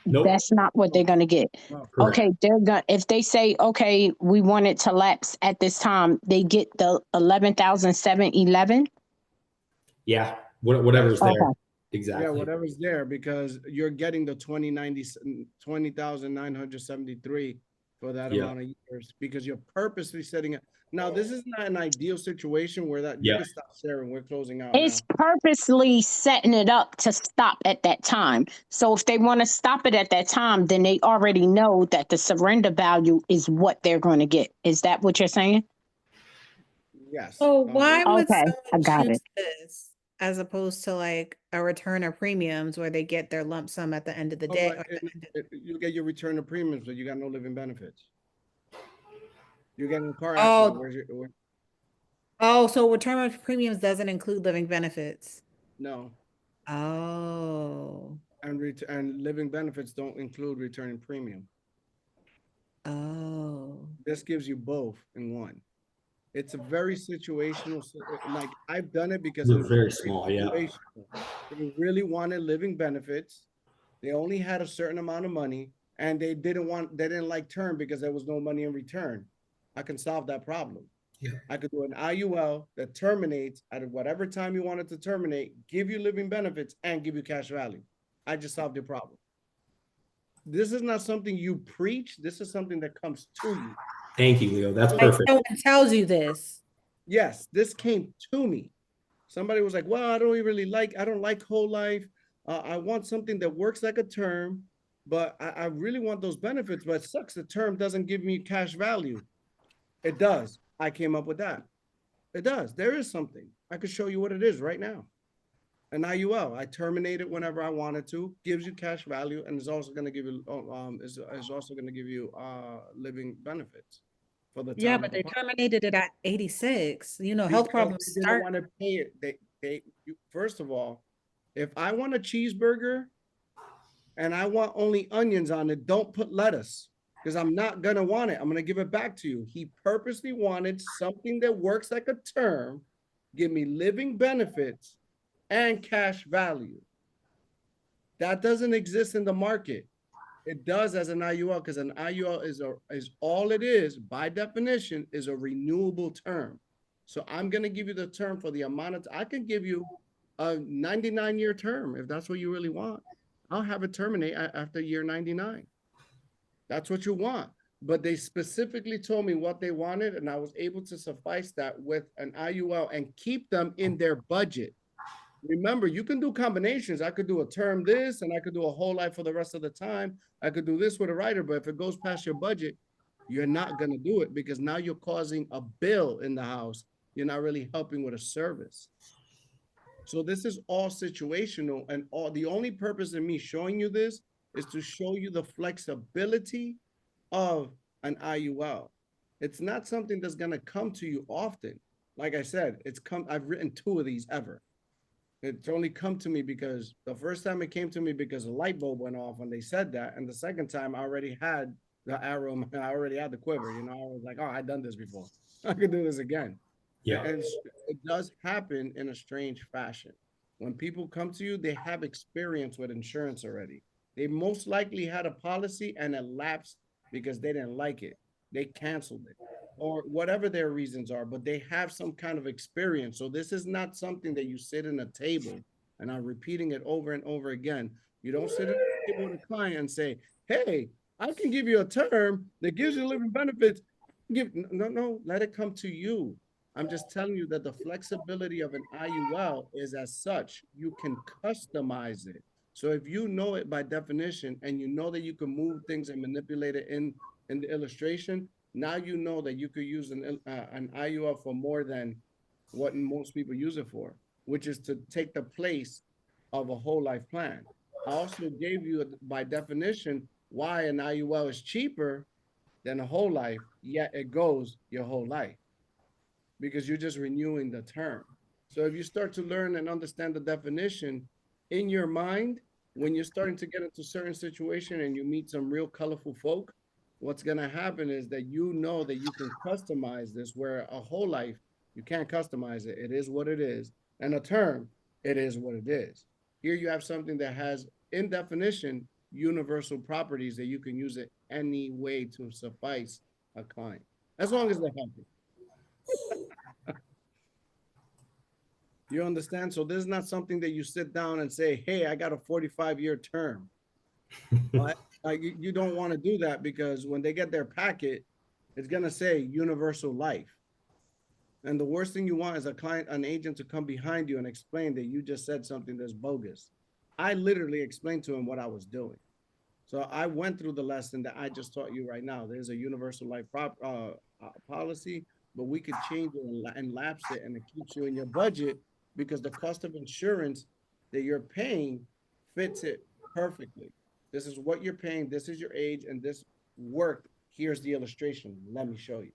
Nope. That's not what they're gonna get. Okay, they're gonna, if they say, okay, we want it to lapse at this time, they get the 11,711. Yeah, whatever's there. Exactly. Yeah, whatever's there, because you're getting the 20,973 for that Yeah. amount of years because you're purposely setting it. Now, this is not an ideal situation where that you Yeah. can stop sharing. We're closing out It's now. purposely setting it up to stop at that time. So if they want to stop it at that time, then they already know that the surrender value is what they're going to get. Is that what you're saying? Yes. So why would Okay, I someone got choose it. this as opposed to like a return of premiums where they get their lump sum at the end of the Oh, day? but Or the end of- you get your return of premiums, but you got no living benefits. You're getting a car accident. Oh, Where, oh, so return of premiums doesn't include living benefits. no, Oh, and living benefits don't include returning premium. oh. This gives you both in one. It's a very situational. Like I've done it because it They're was very very small. Yeah. situational. They really wanted living benefits. They only had a certain amount of money, and they didn't like term because there was no money in return. I can solve that problem. Yeah. I could do an IUL that terminates at whatever time you want it to terminate, give you living benefits, and give you cash value. I just solved your problem. This is not something you preach. This is something that comes to you. Thank you, Leo. That's Like perfect. someone tells you this. Yes, this came to me. Somebody was like, well, I don't like whole life. I want something that works like a term, but I really want those benefits, but it sucks. The term doesn't give me cash value. It does. I came up with that. It does. There is something. I could show you what it is right now. An IUL. I terminate it whenever I wanted to, gives you cash value, and is also going to give you is also going to give you living benefits for the Yeah, time but of the they policy. terminated it at 86. You know, health Because problems they didn't start. want to pay it. First of all, if I want a cheeseburger and I want only onions on it, don't put lettuce because I'm not gonna want it. I'm gonna give it back to you. He purposely wanted something that works like a term, give me living benefits and cash value. That doesn't exist in the market. It does as an IUL because an IUL is all it is by definition is a renewable term. So I'm going to give you the term for the amount of I can give you a 99-year term if that's what you really want. I'll have it terminate after year 99. That's what you want. But they specifically told me what they wanted, and I was able to suffice that with an IUL and keep them in their budget. Remember, you can do combinations. I could do a term this, and I could do a whole life for the rest of the time. I could do this with a writer, but if it goes past your budget, you're not going to do it because now you're causing a bill in the house. You're not really helping with a service. So this is all situational, and all the only purpose in me showing you this is to show you the flexibility of an IUL. It's not something that's going to come to you often. Like I said, I've written 2 of these ever. It's only come to me because the first time it came to me because a light bulb went off when they said that, and the second time I already had the arrow, I already had the quiver. I was like, oh, I've done this before. I could do this again. Yeah. And it does happen in a strange fashion. When people come to you, they have experience with insurance already. They most likely had a policy and it lapsed because they didn't like it. They canceled it or whatever their reasons are, but they have some kind of experience. So this is not something that you sit in a table and I'm repeating it over and over again. You don't sit at a table with a client and say, hey, I can give you a term that gives you living benefits. No, let it come to you. I'm just telling you that the flexibility of an IUL is as such, you can customize it. So if you know it by definition and you know that you can move things and manipulate it in the illustration, now you know that you could use an IUL for more than what most people use it for, which is to take the place of a whole life plan. I also gave you, by definition, why an IUL is cheaper than a whole life, yet it goes your whole life because you're just renewing the term. So if you start to learn and understand the definition in your mind, when you're starting to get into certain situation and you meet some real colorful folk, what's going to happen is that you know that you can customize this where a whole life, you can't customize it. It is what it is. And a term, it is what it is. Here you have something that has, in definition, universal properties that you can use it any way to suffice a client, as long as they're healthy. You understand? So this is not something that you sit down and say, hey, I got a 45-year term. But like you don't want to do that, because when they get their packet, it's gonna say universal life. And the worst thing you want is an agent to come behind you and explain that you just said something that's bogus. I literally explained to him what I was doing. So I went through the lesson that I just taught you right now. There's a universal life policy, but we could change it and lapse it, and it keeps you in your budget, because the cost of insurance that you're paying fits it perfectly. This is what you're paying. This is your age, and this worked. Here's the illustration. Let me show you.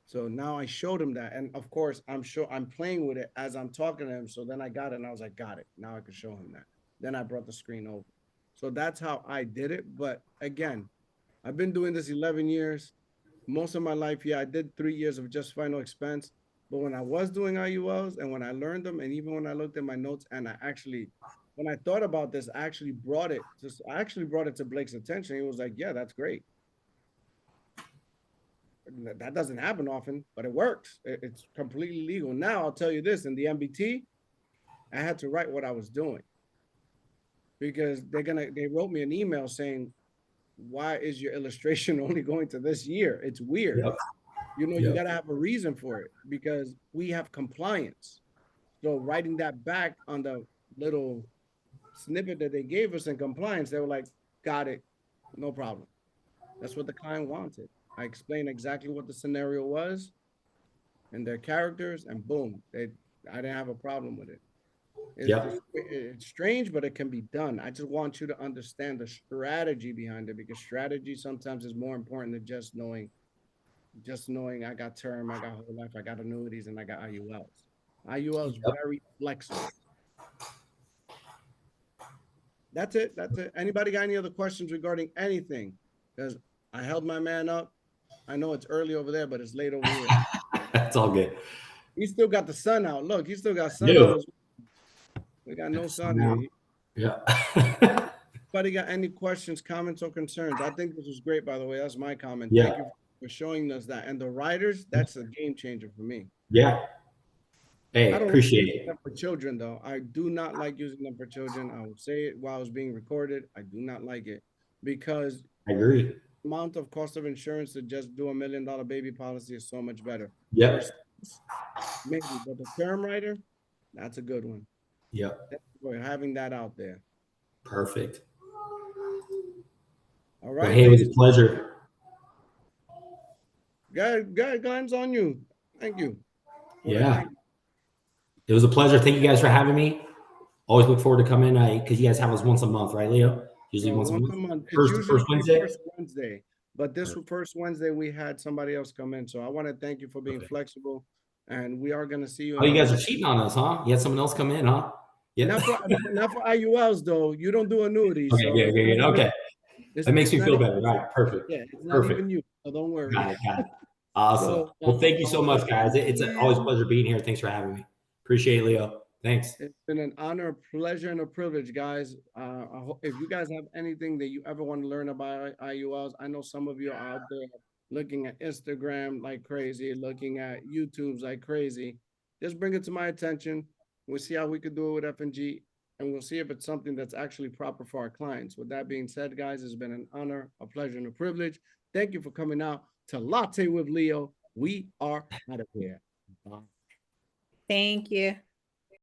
So now I showed him that. And of course, I'm playing with it as I'm talking to him. So then I got it and I was like, got it. Now I can show him that. Then I brought the screen over. So that's how I did it. But again, I've been doing this 11 years. Most of my life, yeah, I did 3 years of just final expense. But when I was doing IULs and when I learned them, and even when I looked at my notes, and when I thought about this, I actually brought it to Blake's attention. He was like, yeah, that's great. That doesn't happen often, but it works. It's completely legal. Now I'll tell you this: in the MBT, I had to write what I was doing, because they wrote me an email saying, why is your illustration only going to this year? It's weird. Yep. You got to have a reason for it, because we have compliance. So writing that back on the little snippet that they gave us in compliance, they were like, got it, no problem. That's what the client wanted. I explained exactly what the scenario was and their characters, and boom, I didn't have a problem with it. It's strange, but it can be done. I just want you to understand the strategy behind it, because strategy sometimes is more important than just knowing I got term, I got whole life, I got annuities, and I got IULs. IULs very flexible. That's it. Anybody got any other questions regarding anything? Because I held my man up. I know it's early over there, but it's late over here. That's all good. He still got the sun out. Look, he still got sun out. We got no sun here. Yeah. Anybody got any questions, comments, or concerns? I think this was great, by the way. That's my comment. Yeah. Thank you for showing us that. And the riders, that's a game changer for me. Yeah. Hey, I don't appreciate like it. them for children, though. I do not like using them for children. I will say it while it's being recorded. I do not like it, because I agree. amount of cost of insurance to just do $1 million baby policy is so much better. Yeah. Maybe, but the term rider, that's a good one. Yep. We're having that out there. Perfect. All right. Well, hey, it was a pleasure. Guys, on you. Thank you. Yeah. It was a pleasure. Thank you guys for having me. Always look forward to coming, because you guys have us once a month, right, Leo? Usually once a month. It's usually first Wednesday. First Wednesday. But this first Wednesday, we had somebody else come in. So I want to thank you for being flexible. And we are going to see you. Oh, you guys are cheating on us, huh? You had someone else come in, huh? Yeah. Not for IULs, though. You don't do annuities. Okay, so okay. That makes me feel better. All right, perfect. Yeah, it's not even you, so don't worry. Got it. Awesome. So, well, thank you so much, guys. It's always a pleasure being here. Thanks for having me. Appreciate it, Leo. Thanks. It's been an honor, a pleasure, and a privilege, guys. If you guys have anything that you ever want to learn about IULs, I know some of you are out there looking at Instagram like crazy, looking at YouTube's like crazy. Just bring it to my attention. We'll see how we could do it with F&G, and we'll see if it's something that's actually proper for our clients. With that being said, guys, it's been an honor, a pleasure, and a privilege. Thank you for coming out to Latte with Leo. We are out of here. Bye. Thank you.